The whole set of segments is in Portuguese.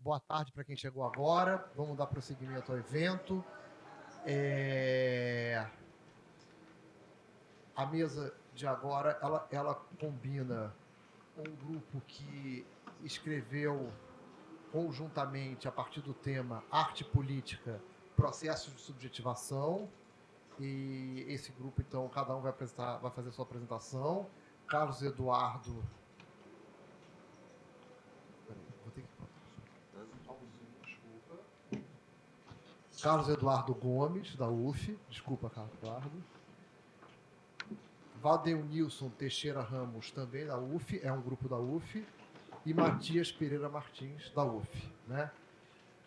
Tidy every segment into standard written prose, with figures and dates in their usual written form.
Boa tarde para quem chegou agora. Vamos dar prosseguimento ao evento. A mesa de agora, ela combina um grupo que escreveu conjuntamente, a partir do tema Arte Política, Processos de Subjetivação. E esse grupo, então, cada um vai fazer a sua apresentação. Carlos Eduardo... Vou ter que... Carlos Eduardo Gomes, da UF. Desculpa, Carlos Eduardo. Valdeunilson Teixeira Ramos, também da UF, é um grupo da UF. E Matias Pereira Martins, da UF. Né?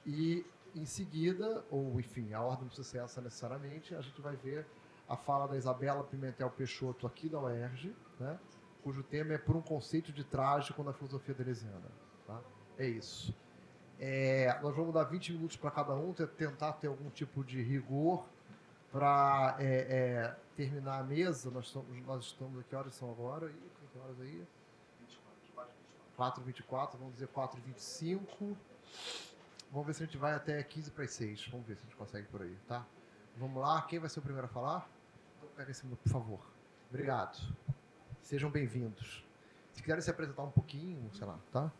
E, em seguida, ou, enfim, a ordem não precisa ser essa necessariamente, a gente vai ver a fala da Isabela Pimentel Peixoto, aqui da UERJ, né? Cujo tema é Por um Conceito de Trágico na Filosofia Deleuziana. Tá? É isso. Nós vamos dar 20 minutos para cada um, tentar ter algum tipo de rigor para terminar a mesa. Nós estamos... Que horas são agora? Que horas aí? 4h24, vamos dizer 4h25. Vamos ver se a gente vai até 15 para as 6. Vamos ver se a gente consegue por aí, tá? Vamos lá. Quem vai ser o primeiro a falar? Então, pega esse minuto, por favor. Obrigado. Sejam bem-vindos. Se quiserem se apresentar um pouquinho, sei lá, tá?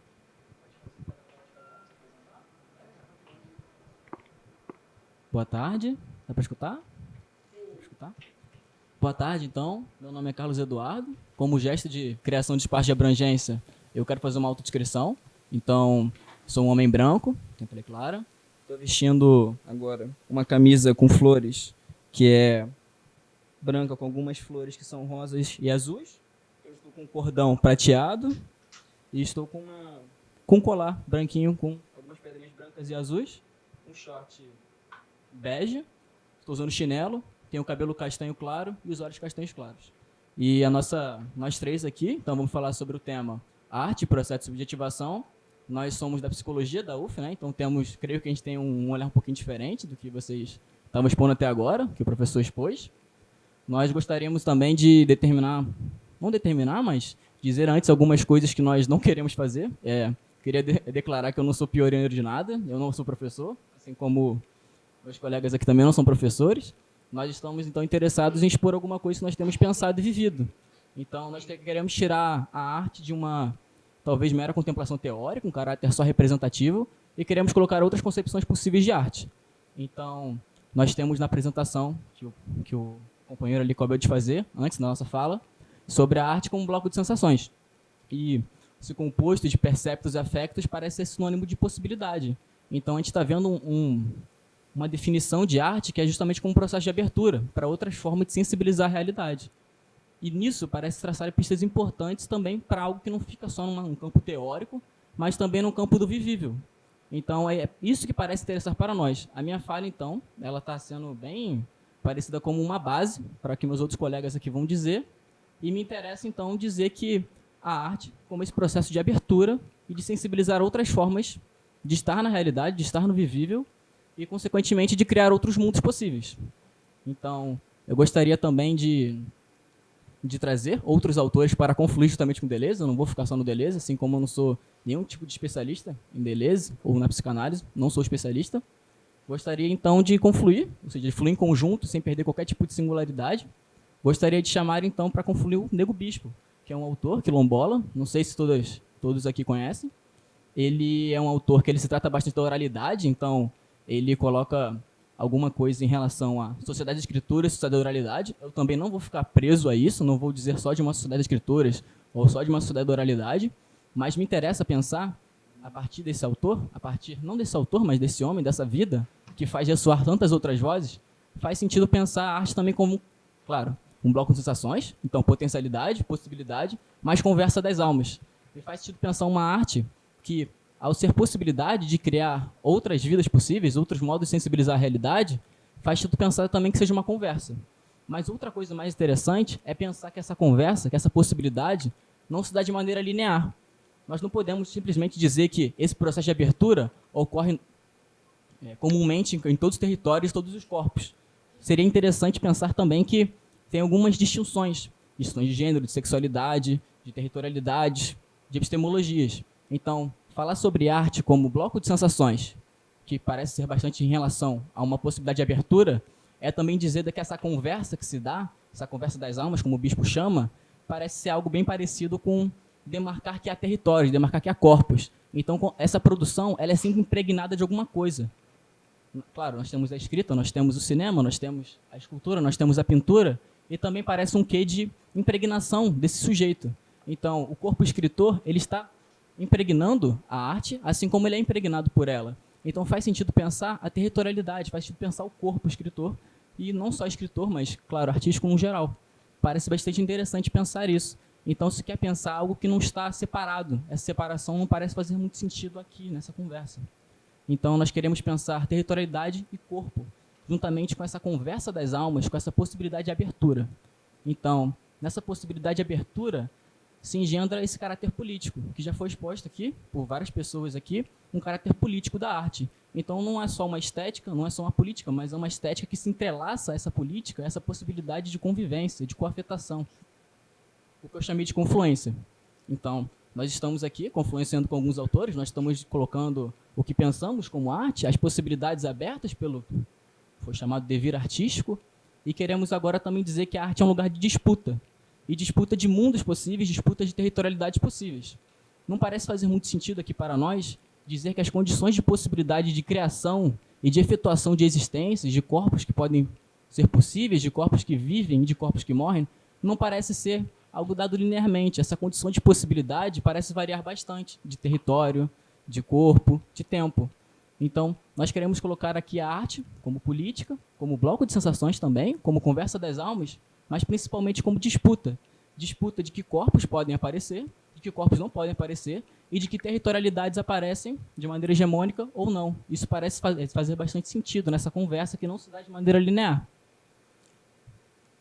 Boa tarde. Dá para escutar? Boa tarde, então. Meu nome é Carlos Eduardo. Como gesto de criação de espaço de abrangência, eu quero fazer uma autodescrição. Então, sou um homem branco, tem pele clara. Estou vestindo agora uma camisa com flores, que é branca com algumas flores que são rosas e azuis. Eu estou com um cordão prateado e estou com um colar branquinho com algumas pedrinhas brancas e azuis. Um short bege, estou usando chinelo, tenho o cabelo castanho claro e os olhos castanhos claros. E nós três aqui, então vamos falar sobre o tema arte e processo de subjetivação. Nós somos da psicologia da UF, né? Então creio que a gente tem um olhar um pouquinho diferente do que vocês estavam expondo até agora, que o professor expôs. Nós gostaríamos também de mas dizer antes algumas coisas que nós não queremos fazer. Queria declarar que eu não sou pioneiro de nada, eu não sou professor, assim como meus colegas aqui também não são professores. Nós estamos, então, interessados em expor alguma coisa que nós temos pensado e vivido. Então, nós queremos tirar a arte de uma, talvez, mera contemplação teórica, um caráter só representativo, e queremos colocar outras concepções possíveis de arte. Então, nós temos na apresentação, que o companheiro ali acabou de fazer, antes da nossa fala, sobre a arte como um bloco de sensações. E esse composto de perceptos e afectos parece ser sinônimo de possibilidade. Então, a gente está vendo uma definição de arte que é justamente como um processo de abertura para outras formas de sensibilizar a realidade. E nisso parece traçar pistas importantes também para algo que não fica só num campo teórico, mas também no campo do vivível. Então, é isso que parece interessar para nós. A minha fala, então, ela está sendo bem parecida como uma base para o que meus outros colegas aqui vão dizer, e me interessa, então, dizer que a arte, como esse processo de abertura e de sensibilizar outras formas de estar na realidade, de estar no vivível, e, consequentemente, de criar outros mundos possíveis. Então, eu gostaria também de trazer outros autores para confluir justamente com Deleuze. Eu não vou ficar só no Deleuze, assim como eu não sou nenhum tipo de especialista em Deleuze ou na psicanálise, não sou especialista. Gostaria, então, de confluir, ou seja, de fluir em conjunto, sem perder qualquer tipo de singularidade. Gostaria de chamar, então, para confluir o Nego Bispo, que é um autor quilombola, não sei se todos aqui conhecem. Ele é um autor que ele se trata bastante da oralidade, então ele coloca alguma coisa em relação à sociedade de escrituras, sociedade da oralidade. Eu também não vou ficar preso a isso, não vou dizer só de uma sociedade de escrituras ou só de uma sociedade da oralidade, mas me interessa pensar, a partir desse autor, não desse autor, mas desse homem, dessa vida, que faz ressoar tantas outras vozes, faz sentido pensar a arte também como, claro, um bloco de sensações, então potencialidade, possibilidade, mas conversa das almas. E faz sentido pensar uma arte que, ao ser possibilidade de criar outras vidas possíveis, outros modos de sensibilizar a realidade, faz sentido pensar também que seja uma conversa. Mas outra coisa mais interessante é pensar que essa conversa, que essa possibilidade, não se dá de maneira linear. Nós não podemos simplesmente dizer que esse processo de abertura ocorre comumente em todos os territórios, todos os corpos. Seria interessante pensar também que tem algumas distinções de gênero, de sexualidade, de territorialidade, de epistemologias. Então, falar sobre arte como bloco de sensações, que parece ser bastante em relação a uma possibilidade de abertura, é também dizer que essa conversa que se dá, essa conversa das almas, como o bispo chama, parece ser algo bem parecido com demarcar que há territórios, demarcar que há corpos. Então, essa produção ela é sempre impregnada de alguma coisa. Claro, nós temos a escrita, nós temos o cinema, nós temos a escultura, nós temos a pintura, e também parece um quê de impregnação desse sujeito. Então, o corpo escritor ele está impregnando a arte, assim como ele é impregnado por ela. Então, faz sentido pensar a territorialidade, faz sentido pensar o corpo escritor, e não só escritor, mas, claro, artístico no geral. Parece bastante interessante pensar isso. Então, se quer pensar algo que não está separado, essa separação não parece fazer muito sentido aqui, nessa conversa. Então, nós queremos pensar territorialidade e corpo, juntamente com essa conversa das almas, com essa possibilidade de abertura. Então, nessa possibilidade de abertura, se engendra esse caráter político, que já foi exposto aqui, por várias pessoas aqui, um caráter político da arte. Então, não é só uma estética, não é só uma política, mas é uma estética que se entrelaça a essa política, a essa possibilidade de convivência, de coafetação. O que eu chamei de confluência. Então, nós estamos aqui confluenciando com alguns autores, nós estamos colocando o que pensamos como arte, as possibilidades abertas pelo, foi chamado devir artístico, e queremos agora também dizer que a arte é um lugar de disputa, e disputa de mundos possíveis, disputa de territorialidades possíveis. Não parece fazer muito sentido aqui para nós dizer que as condições de possibilidade de criação e de efetuação de existências, de corpos que podem ser possíveis, de corpos que vivem e de corpos que morrem, não parece ser algo dado linearmente. Essa condição de possibilidade parece variar bastante de território, de corpo, de tempo. Então, nós queremos colocar aqui a arte como política, como bloco de sensações também, como conversa das almas, mas principalmente como disputa. Disputa de que corpos podem aparecer, de que corpos não podem aparecer, e de que territorialidades aparecem de maneira hegemônica ou não. Isso parece fazer bastante sentido nessa conversa que não se dá de maneira linear.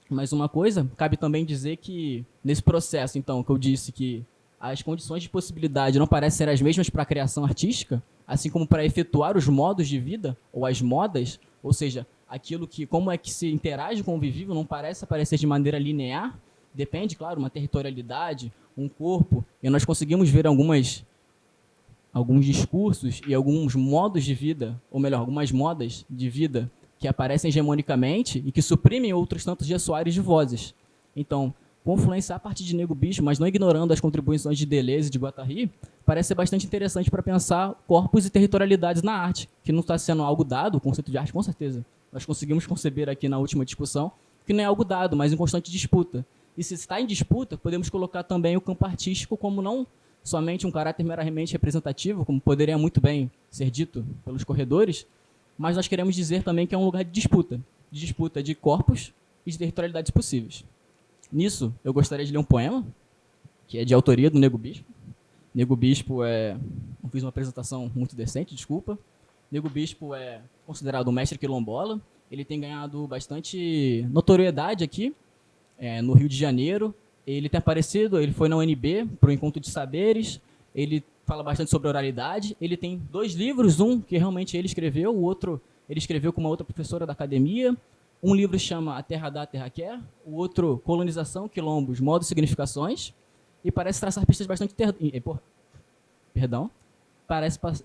Mas uma coisa, cabe também dizer que nesse processo, então, que eu disse que as condições de possibilidade não parecem ser as mesmas para a criação artística, assim como para efetuar os modos de vida, ou as modas, ou seja, aquilo que, como é que se interage com o vivível, não parece aparecer de maneira linear, depende, claro, uma territorialidade, um corpo, e nós conseguimos ver alguns discursos e alguns modos de vida, ou melhor, algumas modas de vida que aparecem hegemonicamente e que suprimem outros tantos de Soares de vozes. Então, confluenciar a partir de Nego Bispo, mas não ignorando as contribuições de Deleuze e de Guattari, parece ser bastante interessante para pensar corpos e territorialidades na arte, que não está sendo algo dado, o conceito de arte, com certeza. Nós conseguimos conceber aqui na última discussão que não é algo dado, mas em constante disputa. E se está em disputa, podemos colocar também o campo artístico como não somente um caráter meramente representativo, como poderia muito bem ser dito pelos corredores, mas nós queremos dizer também que é um lugar de disputa de corpos e de territorialidades possíveis. Nisso, eu gostaria de ler um poema, que é de autoria do Nego Bispo. Nego Bispo eu fiz uma apresentação muito decente, desculpa. Nego Bispo é considerado um mestre quilombola, ele tem ganhado bastante notoriedade aqui, no Rio de Janeiro. Ele tem aparecido, ele foi na UNB para o Encontro de Saberes, ele fala bastante sobre oralidade. Ele tem 2 livros, um que realmente ele escreveu, o outro ele escreveu com uma outra professora da academia. Um livro chama A Terra Dá, a Terra Quer, o outro Colonização, Quilombos, Modos e Significações, e parece traçar pistas bastante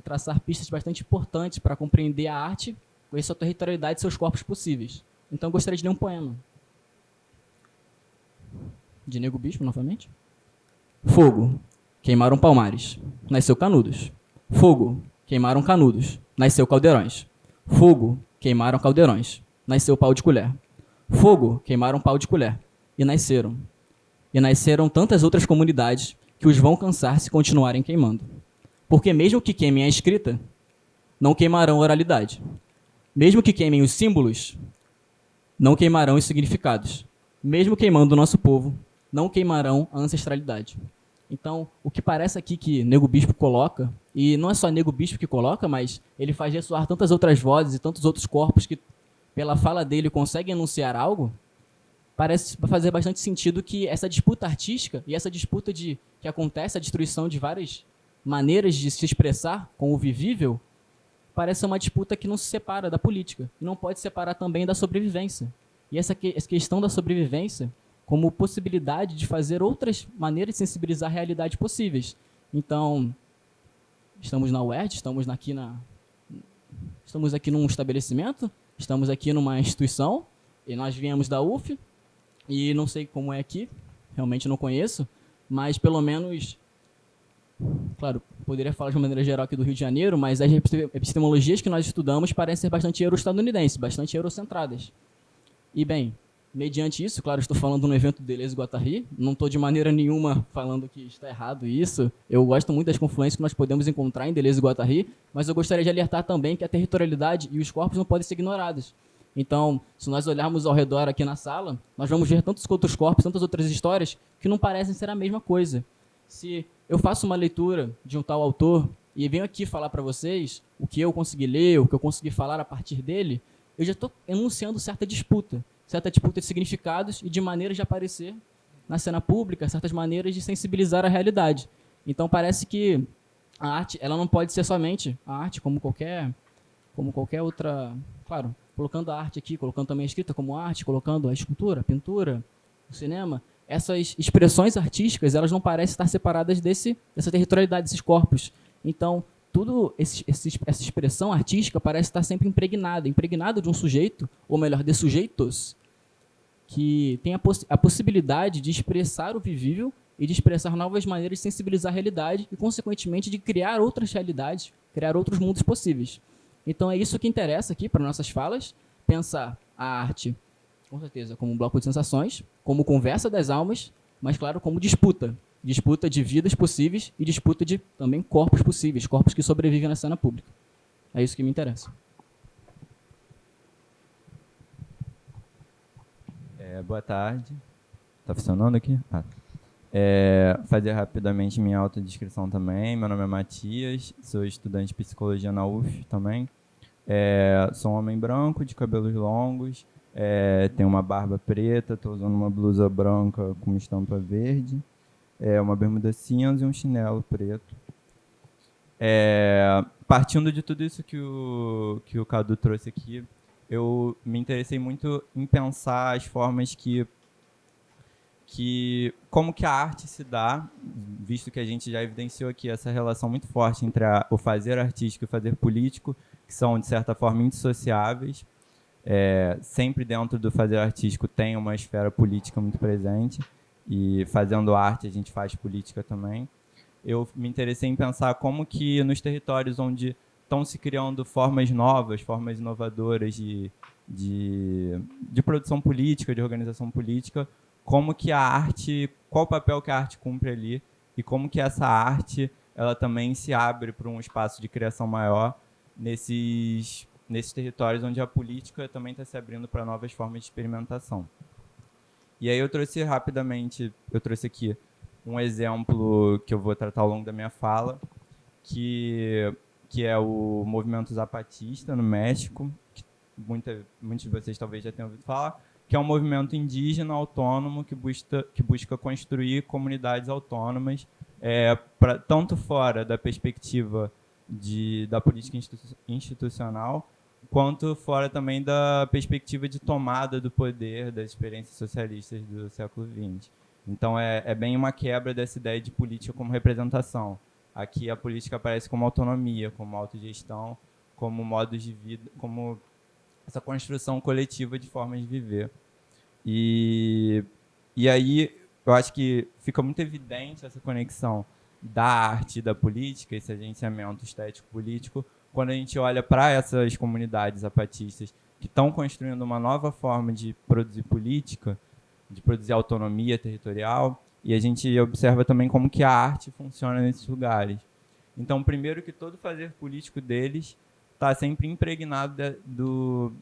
traçar pistas bastante importantes para compreender a arte com a sua territorialidade e seus corpos possíveis. Então eu gostaria de ler um poema de Nego Bispo, novamente. Fogo, queimaram palmares, nasceu Canudos. Fogo, queimaram Canudos, nasceu Caldeirões. Fogo, queimaram caldeirões, nasceu pau de colher. Fogo, queimaram pau de colher, e nasceram. E nasceram tantas outras comunidades que os vão cansar se continuarem queimando. Porque mesmo que queimem a escrita, não queimarão a oralidade. Mesmo que queimem os símbolos, não queimarão os significados. Mesmo queimando o nosso povo, não queimarão a ancestralidade. Então, o que parece aqui que Nego Bispo coloca, e não é só Nego Bispo que coloca, mas ele faz ressoar tantas outras vozes e tantos outros corpos que, pela fala dele, conseguem enunciar algo, parece fazer bastante sentido que essa disputa artística e essa disputa que acontece, a destruição de várias maneiras de se expressar com o vivível, parece uma disputa que não se separa da política, e não pode separar também da sobrevivência. E essa questão da sobrevivência como possibilidade de fazer outras maneiras de sensibilizar a realidade possíveis. Então, estamos na UERJ, estamos aqui num estabelecimento, estamos aqui numa instituição, e nós viemos da UF, e não sei como é aqui, realmente não conheço, mas pelo menos, claro, poderia falar de uma maneira geral aqui do Rio de Janeiro, mas as epistemologias que nós estudamos parecem ser bastante euro-estadunidenses, bastante eurocentradas. E bem, mediante isso, claro, estou falando no evento do Deleuze-Guattari, não estou de maneira nenhuma falando que está errado isso, eu gosto muito das confluências que nós podemos encontrar em Deleuze-Guattari, mas eu gostaria de alertar também que a territorialidade e os corpos não podem ser ignorados. Então, se nós olharmos ao redor aqui na sala, nós vamos ver tantos outros corpos, tantas outras histórias, que não parecem ser a mesma coisa. Se eu faço uma leitura de um tal autor e venho aqui falar para vocês o que eu consegui ler, o que eu consegui falar a partir dele, eu já estou enunciando certa disputa de significados e de maneiras de aparecer na cena pública, certas maneiras de sensibilizar a realidade. Então, parece que a arte, ela não pode ser somente a arte como qualquer outra, claro, colocando a arte aqui, colocando também a escrita como arte, colocando a escultura, a pintura, o cinema, essas expressões artísticas, elas não parecem estar separadas dessa territorialidade, desses corpos. Então, essa expressão artística parece estar sempre impregnada de um sujeito, ou melhor, de sujeitos, que tem a possibilidade de expressar o vivível e de expressar novas maneiras de sensibilizar a realidade e, consequentemente, de criar outras realidades, criar outros mundos possíveis. Então, é isso que interessa aqui para nossas falas, pensar a arte, com certeza, como um bloco de sensações, como conversa das almas, mas, claro, como disputa de vidas possíveis e disputa de, também, corpos possíveis, corpos que sobrevivem na cena pública. É isso que me interessa. Boa tarde. Está funcionando aqui? Fazer rapidamente minha autodescrição também. Meu nome é Matias, sou estudante de psicologia na UF também. Sou um homem branco, de cabelos longos, tenho uma barba preta, estou usando uma blusa branca com estampa verde, uma bermuda cinza e um chinelo preto. Partindo de tudo isso que o Cadu trouxe aqui, eu me interessei muito em pensar as formas como que a arte se dá, visto que a gente já evidenciou aqui essa relação muito forte entre o fazer artístico e o fazer político, que são, de certa forma, indissociáveis. Sempre dentro do fazer artístico tem uma esfera política muito presente, e fazendo arte a gente faz política também. Eu me interessei em pensar como que nos territórios onde estão se criando formas novas, formas inovadoras de produção política, de organização política, como que a arte, qual o papel que a arte cumpre ali, e como que essa arte ela também se abre para um espaço de criação maior nesses territórios onde a política também está se abrindo para novas formas de experimentação. E aí eu trouxe aqui um exemplo que eu vou tratar ao longo da minha fala, que é o movimento zapatista no México, que muitos de vocês talvez já tenham ouvido falar, que é um movimento indígena autônomo que busca construir comunidades autônomas, tanto fora da perspectiva da política institucional, quanto fora também da perspectiva de tomada do poder das experiências socialistas do século XX. Então, é bem uma quebra dessa ideia de política como representação. Aqui a política aparece como autonomia, como autogestão, como modos de vida, como essa construção coletiva de formas de viver. E aí eu acho que fica muito evidente essa conexão da arte e da política, esse agenciamento estético-político, quando a gente olha para essas comunidades zapatistas que estão construindo uma nova forma de produzir política, de produzir autonomia territorial, e a gente observa também como que a arte funciona nesses lugares. Então, primeiro que todo fazer político deles está sempre impregnado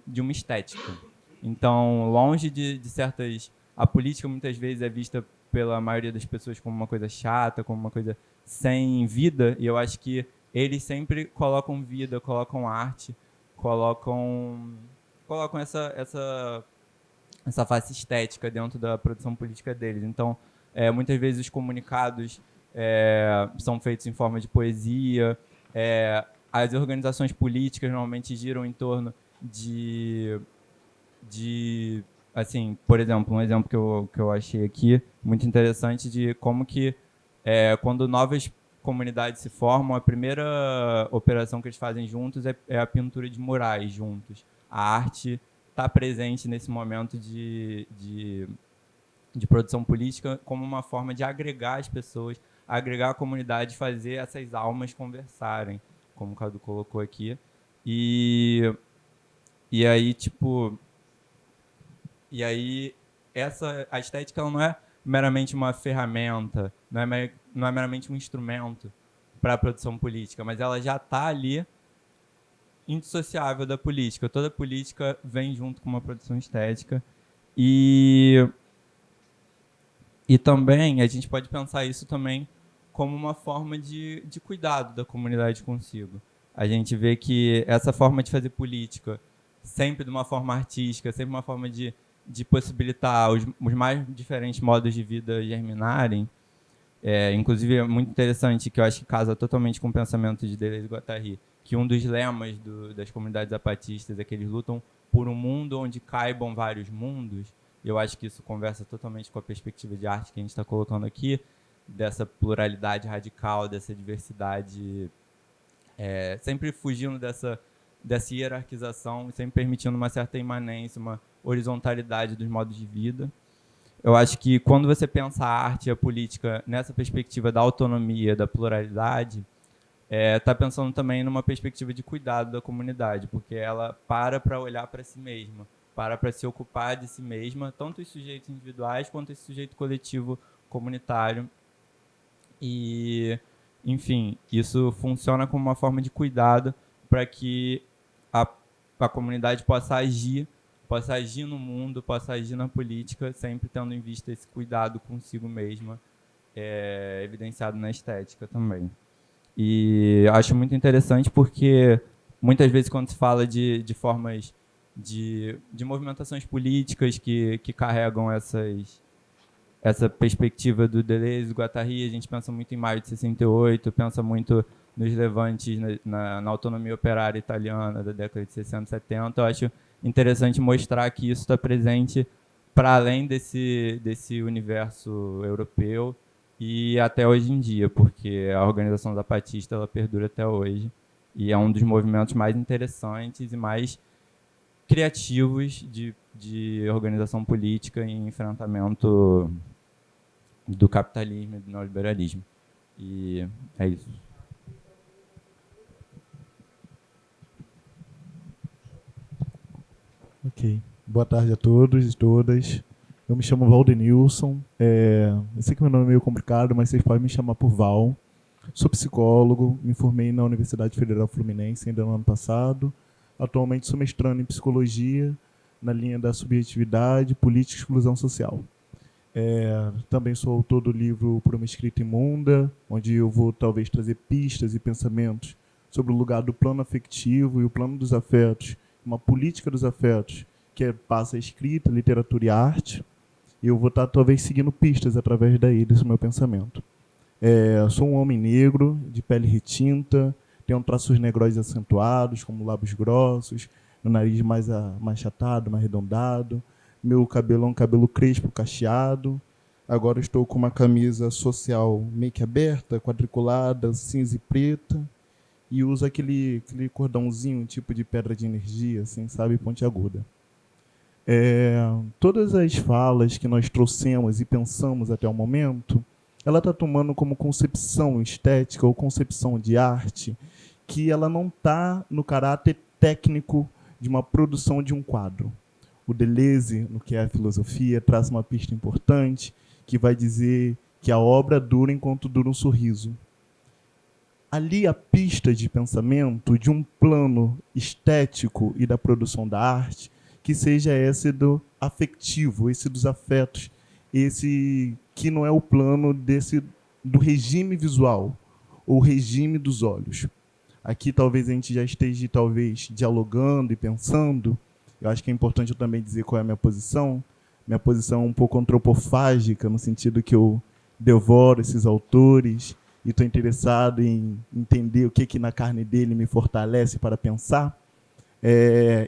de uma estética. Então, longe de certas... A política muitas vezes é vista pela maioria das pessoas como uma coisa chata, como uma coisa sem vida, e eu acho que eles sempre colocam vida, colocam arte, colocam essa face estética dentro da produção política deles. Então, muitas vezes os comunicados são feitos em forma de poesia, as organizações políticas normalmente giram em torno de assim, por exemplo, um exemplo que eu achei aqui muito interessante de como que quando comunidade se formam, a primeira operação que eles fazem juntos é a pintura de murais juntos. A arte está presente nesse momento de produção política como uma forma de agregar as pessoas, agregar a comunidade, fazer essas almas conversarem, como o Cadu colocou aqui. E aí, tipo... E aí, a estética ela não é meramente uma ferramenta, não é meramente um instrumento para a produção política, mas ela já está ali indissociável da política. Toda política vem junto com uma produção estética. E também a gente pode pensar isso também como uma forma de cuidado da comunidade consigo. A gente vê que essa forma de fazer política, sempre de uma forma artística, sempre uma forma de possibilitar os mais diferentes modos de vida germinarem. Inclusive, é muito interessante, que eu acho que casa totalmente com o pensamento de Deleuze e Guattari, que um dos lemas das comunidades zapatistas é que eles lutam por um mundo onde caibam vários mundos. Eu acho que isso conversa totalmente com a perspectiva de arte que a gente está colocando aqui, dessa pluralidade radical, dessa diversidade, sempre fugindo dessa hierarquização, sempre permitindo uma certa imanência, uma horizontalidade dos modos de vida. Eu acho que quando você pensa a arte e a política nessa perspectiva da autonomia, da pluralidade, está pensando também numa perspectiva de cuidado da comunidade, porque ela para olhar para si mesma, para se ocupar de si mesma, tanto os sujeitos individuais quanto esse sujeito coletivo comunitário. E, enfim, isso funciona como uma forma de cuidado para que a comunidade possa agir no mundo, possa agir na política, sempre tendo em vista esse cuidado consigo mesma, evidenciado na estética também. E acho muito interessante porque muitas vezes quando se fala de formas de movimentações políticas que carregam essa perspectiva do Deleuze, do Guattari, a gente pensa muito em Maio de 68, pensa muito nos levantes na autonomia operária italiana da década de 60 e 70. Eu acho interessante mostrar que isso está presente para além desse universo europeu e até hoje em dia, porque a organização zapatista ela perdura até hoje e é um dos movimentos mais interessantes e mais criativos de organização política e enfrentamento do capitalismo e do neoliberalismo. E é isso. Ok. Boa tarde a todos e todas. Eu me chamo Valdenilson. Eu sei que meu nome é meio complicado, mas vocês podem me chamar por Val. Sou psicólogo, me formei na Universidade Federal Fluminense ainda no ano passado. Atualmente sou mestrando em psicologia, na linha da subjetividade, política e exclusão social. Também sou autor do livro Por uma Escrita Imunda, onde eu vou talvez trazer pistas e pensamentos sobre o lugar do plano afetivo e o plano dos afetos, uma política dos afetos, que passa a escrita, literatura e arte. E eu vou estar talvez seguindo pistas através daí, desse meu pensamento. Sou um homem negro, de pele retinta, tenho traços negroides acentuados, como lábios grossos, o nariz mais achatado, mais arredondado. Meu cabelo é um cabelo crespo, cacheado. Agora estou com uma camisa social meio que aberta, quadriculada, cinza e preta. E uso aquele cordãozinho, tipo de pedra de energia, assim, sabe, pontiaguda. Todas as falas que nós trouxemos e pensamos até o momento, ela está tomando como concepção estética ou concepção de arte que ela não está no caráter técnico de uma produção de um quadro. O Deleuze, no que é a filosofia, traz uma pista importante que vai dizer que a obra dura enquanto dura um sorriso. Ali a pista de pensamento de um plano estético e da produção da arte que seja esse do afetivo, esse dos afetos, esse que não é o plano do regime visual, ou regime dos olhos. Aqui talvez a gente já esteja talvez dialogando e pensando. Eu acho que é importante eu também dizer qual é a minha posição. Minha posição é um pouco antropofágica, no sentido que eu devoro esses autores e estou interessado em entender o que na carne dele me fortalece para pensar.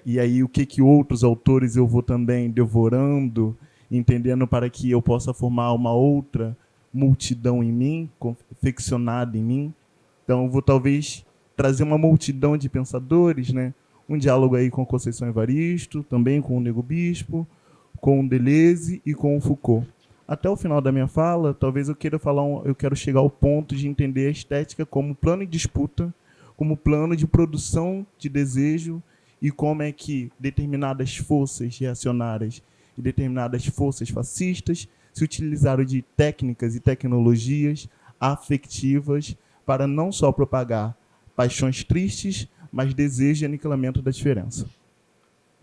E aí o que outros autores eu vou também devorando, entendendo para que eu possa formar uma outra multidão em mim, confeccionada em mim. Então, eu vou talvez trazer uma multidão de pensadores, né? Um diálogo aí com Conceição Evaristo, também com o Nego Bispo, com o Deleuze e com o Foucault. Até o final da minha fala, talvez eu quero chegar ao ponto de entender a estética como plano de disputa, como plano de produção de desejo e como é que determinadas forças reacionárias e determinadas forças fascistas se utilizaram de técnicas e tecnologias afetivas para não só propagar paixões tristes, mas desejo e aniquilamento da diferença.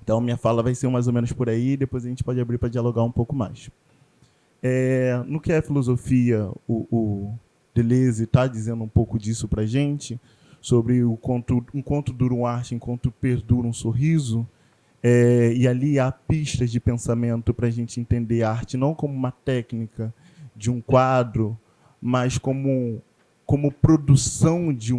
Então, minha fala vai ser mais ou menos por aí, depois a gente pode abrir para dialogar um pouco mais. No que é filosofia, o Deleuze está dizendo um pouco disso para a gente, sobre enquanto dura um arte, enquanto perdura um sorriso, e ali há pistas de pensamento para a gente entender a arte não como uma técnica de um quadro, mas como produção de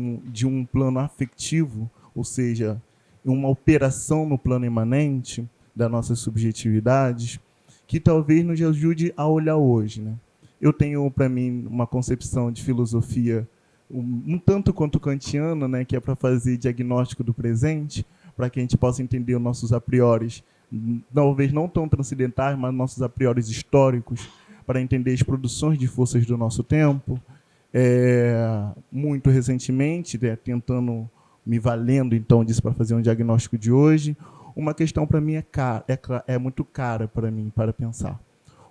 um plano afetivo, ou seja, uma operação no plano imanente das nossas subjetividades, que talvez nos ajude a olhar hoje, né? Eu tenho, para mim, uma concepção de filosofia um tanto quanto kantiana, né, que é para fazer diagnóstico do presente, para que a gente possa entender os nossos a priori, talvez não tão transcendentais, mas nossos a priori históricos, para entender as produções de forças do nosso tempo. Muito recentemente, tentando, me valendo então disso para fazer um diagnóstico de hoje, uma questão para mim é muito cara para mim, para pensar.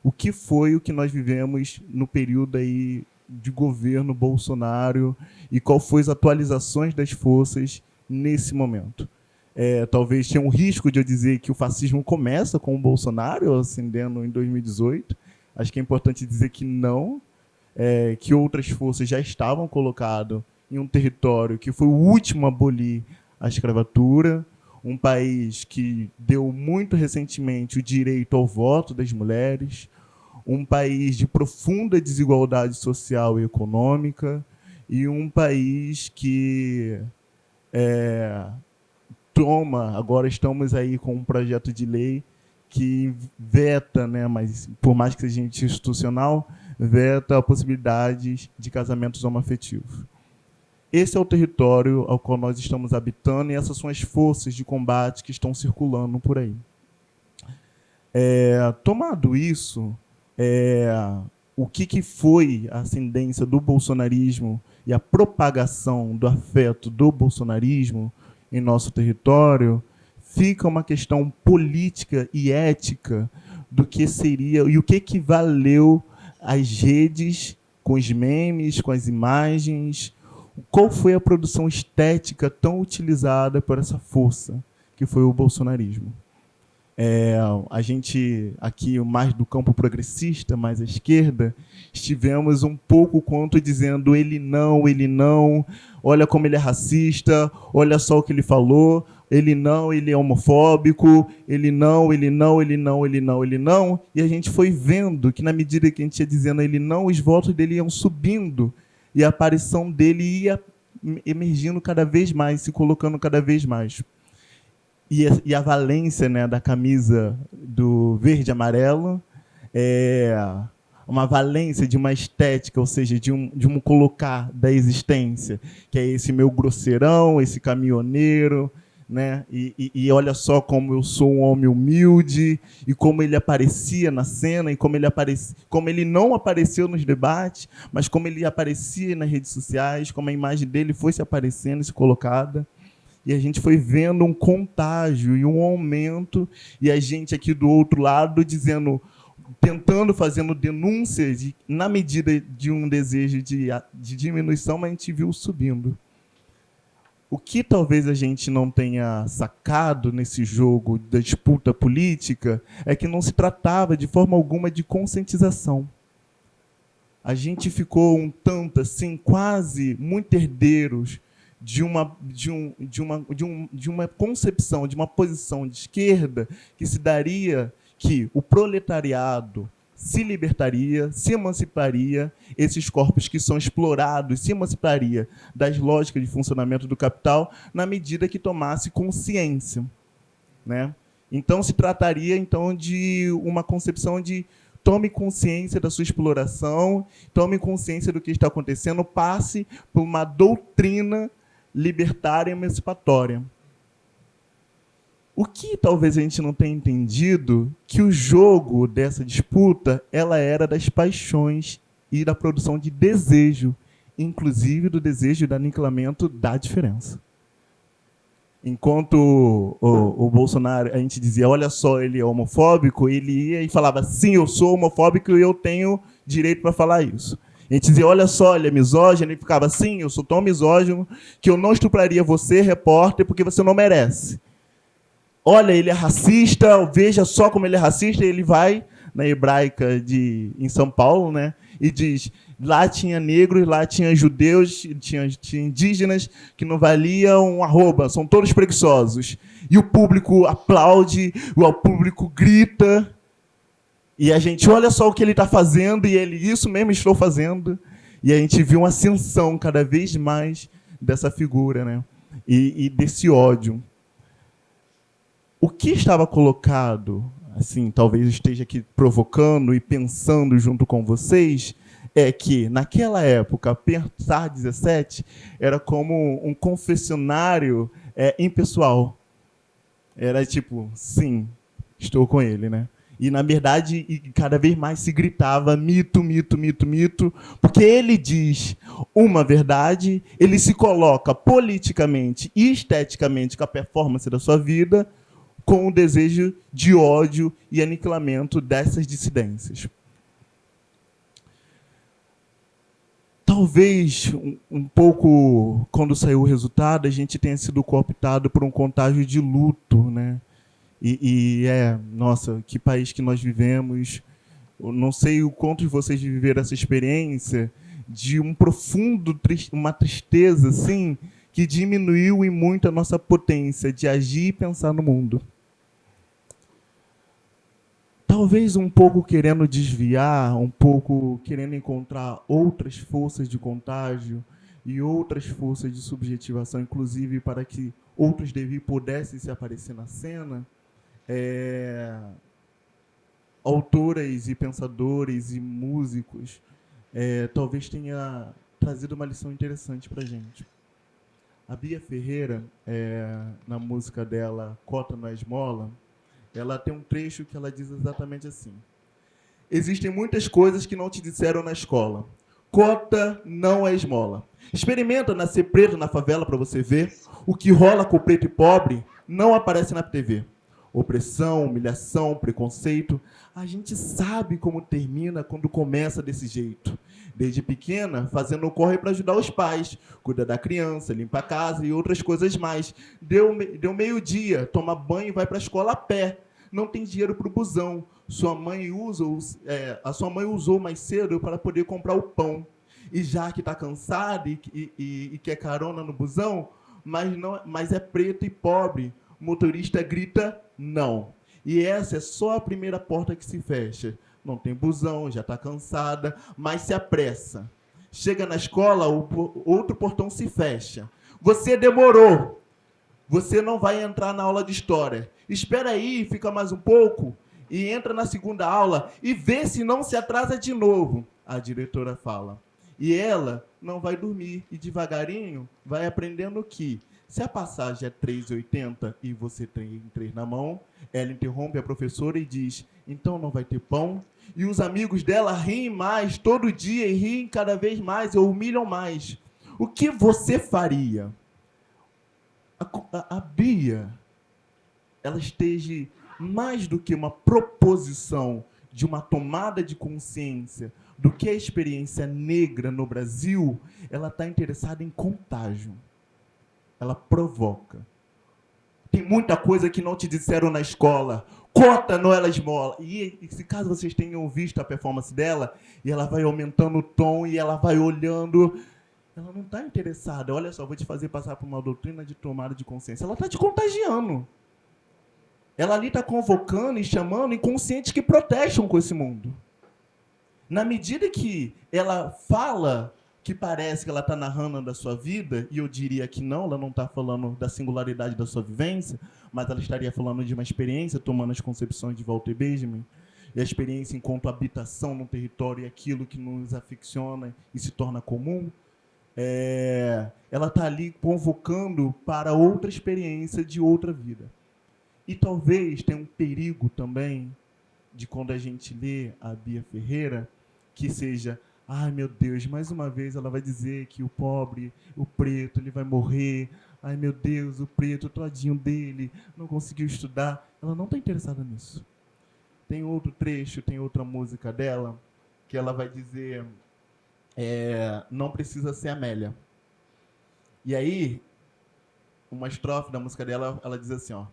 O que foi o que nós vivemos no período aí de governo Bolsonaro e qual foi as atualizações das forças nesse momento? Talvez tenha um risco de eu dizer que o fascismo começa com o Bolsonaro ascendendo em 2018. Acho que é importante dizer que não, que outras forças já estavam colocadas em um território que foi o último a abolir a escravatura, um país que deu muito recentemente o direito ao voto das mulheres, um país de profunda desigualdade social e econômica e um país que agora estamos aí com um projeto de lei que veta, né, mas por mais que seja institucional, veta a possibilidade de casamentos homoafetivos. Esse é o território ao qual nós estamos habitando e essas são as forças de combate que estão circulando por aí. Tomado isso, o que foi a ascendência do bolsonarismo e a propagação do afeto do bolsonarismo em nosso território, fica uma questão política e ética do que seria e o que valeu as redes com os memes, com as imagens. Qual foi a produção estética tão utilizada por essa força que foi o bolsonarismo? A gente, aqui mais do campo progressista, mais à esquerda, estivemos um pouco quanto dizendo ele não, olha como ele é racista, olha só o que ele falou, ele é homofóbico, ele não, e a gente foi vendo que na medida que a gente ia dizendo ele não, os votos dele iam subindo, e a aparição dele ia emergindo cada vez mais, se colocando cada vez mais. E a valência, né, da camisa do verde e amarelo é uma valência de uma estética, ou seja, de um colocar da existência, que é esse meu grosseirão, esse caminhoneiro, né? E olha só como eu sou um homem humilde, e como ele aparecia na cena, e como ele não apareceu nos debates, mas como ele aparecia nas redes sociais, como a imagem dele foi se aparecendo e se colocada. E a gente foi vendo um contágio e um aumento, e a gente aqui do outro lado fazendo denúncias na medida de um desejo de diminuição, mas a gente viu subindo. O que talvez a gente não tenha sacado nesse jogo da disputa política é que não se tratava de forma alguma de conscientização. A gente ficou um tanto assim, quase muito herdeiros de uma concepção, de uma posição de esquerda que se daria que o proletariado se libertaria, se emanciparia, esses corpos que são explorados se emanciparia das lógicas de funcionamento do capital na medida que tomasse consciência, né? Então, se trataria então de uma concepção de tome consciência da sua exploração, tome consciência do que está acontecendo, passe por uma doutrina libertária e emancipatória. O que talvez a gente não tenha entendido, que o jogo dessa disputa ela era das paixões e da produção de desejo, inclusive do desejo de aniquilamento da diferença. Enquanto o Bolsonaro, a gente dizia, olha só, ele é homofóbico, ele ia e falava, sim, eu sou homofóbico e eu tenho direito para falar isso. A gente dizia, olha só, ele é misógino, ele ficava, sim, eu sou tão misógino que eu não estupraria você, repórter, porque você não merece. Olha, ele é racista, veja só como ele é racista, e ele vai na Hebraica em São Paulo, né, e diz, lá tinha negros, lá tinha judeus, tinha indígenas que não valiam arroba, são todos preguiçosos. E o público aplaude, o público grita, e a gente olha só o que ele está fazendo, e ele, isso mesmo estou fazendo, e a gente viu uma ascensão cada vez mais dessa figura, né, e desse ódio. O que estava colocado, assim, talvez esteja aqui provocando e pensando junto com vocês, é que, naquela época, pensar 17 era como um confessionário impessoal. Era tipo, sim, estou com ele, né? E, na verdade, cada vez mais se gritava mito, mito, mito, mito, porque ele diz uma verdade, ele se coloca politicamente e esteticamente com a performance da sua vida, com o desejo de ódio e aniquilamento dessas dissidências. Talvez, um pouco, quando saiu o resultado, a gente tenha sido cooptado por um contágio de luto, né? Nossa, que país que nós vivemos. Eu não sei o quanto vocês viveram essa experiência de uma tristeza, assim, que diminuiu em muito a nossa potência de agir e pensar no mundo. Talvez um pouco querendo desviar, um pouco querendo encontrar outras forças de contágio e outras forças de subjetivação, inclusive para que outros Devi pudessem se aparecer na cena, autoras e pensadores e músicos talvez tenha trazido uma lição interessante para a gente. A Bia Ferreira, na música dela, Cota na Esmola, ela tem um trecho que ela diz exatamente assim. Existem muitas coisas que não te disseram na escola. Cota não é esmola. Experimenta nascer preto na favela para você ver. O que rola com o preto e pobre não aparece na TV. Opressão, humilhação, preconceito. A gente sabe como termina quando começa desse jeito. Desde pequena, fazendo o corre para ajudar os pais, cuida da criança, limpa a casa e outras coisas mais. Deu meio-dia, toma banho e vai para a escola a pé. Não tem dinheiro para o busão. A sua mãe usou mais cedo para poder comprar o pão. E já que está cansada e quer carona no busão, mas é preto e pobre, o motorista grita não. E essa é só a primeira porta que se fecha. Não tem busão, já está cansada, mas se apressa. Chega na escola, o outro portão se fecha. Você demorou. Você não vai entrar na aula de história. Espera aí, fica mais um pouco e entra na segunda aula e vê se não se atrasa de novo, a diretora fala. E ela não vai dormir e devagarinho vai aprendendo que se a passagem é 3,80 e você tem 3 na mão, ela interrompe a professora e diz, então não vai ter pão? E os amigos dela riem mais todo dia e riem cada vez mais e humilham mais. O que você faria? A Bia, ela esteja mais do que uma proposição de uma tomada de consciência do que a experiência negra no Brasil, ela está interessada em contágio. Ela provoca. Tem muita coisa que não te disseram na escola. Cota não ela esmola. E se caso vocês tenham visto a performance dela, e ela vai aumentando o tom e ela vai olhando... Ela não está interessada. Olha só, vou te fazer passar por uma doutrina de tomada de consciência. Ela está te contagiando. Ela ali está convocando e chamando inconscientes que protestam com esse mundo. Na medida que ela fala que parece que ela está narrando da sua vida, e eu diria que não, ela não está falando da singularidade da sua vivência, mas ela estaria falando de uma experiência, tomando as concepções de Walter Benjamin, e a experiência enquanto habitação no território e aquilo que nos aficiona e se torna comum, ela está ali convocando para outra experiência de outra vida. E talvez tenha um perigo também de quando a gente lê a Bia Ferreira, que seja, ai meu Deus, mais uma vez ela vai dizer que o pobre, o preto, ele vai morrer, ai meu Deus, o preto, tadinho dele, não conseguiu estudar. Ela não está interessada nisso. Tem outro trecho, tem outra música dela, que ela vai dizer, não precisa ser Amélia. E aí, uma estrofe da música dela, ela diz assim, ó,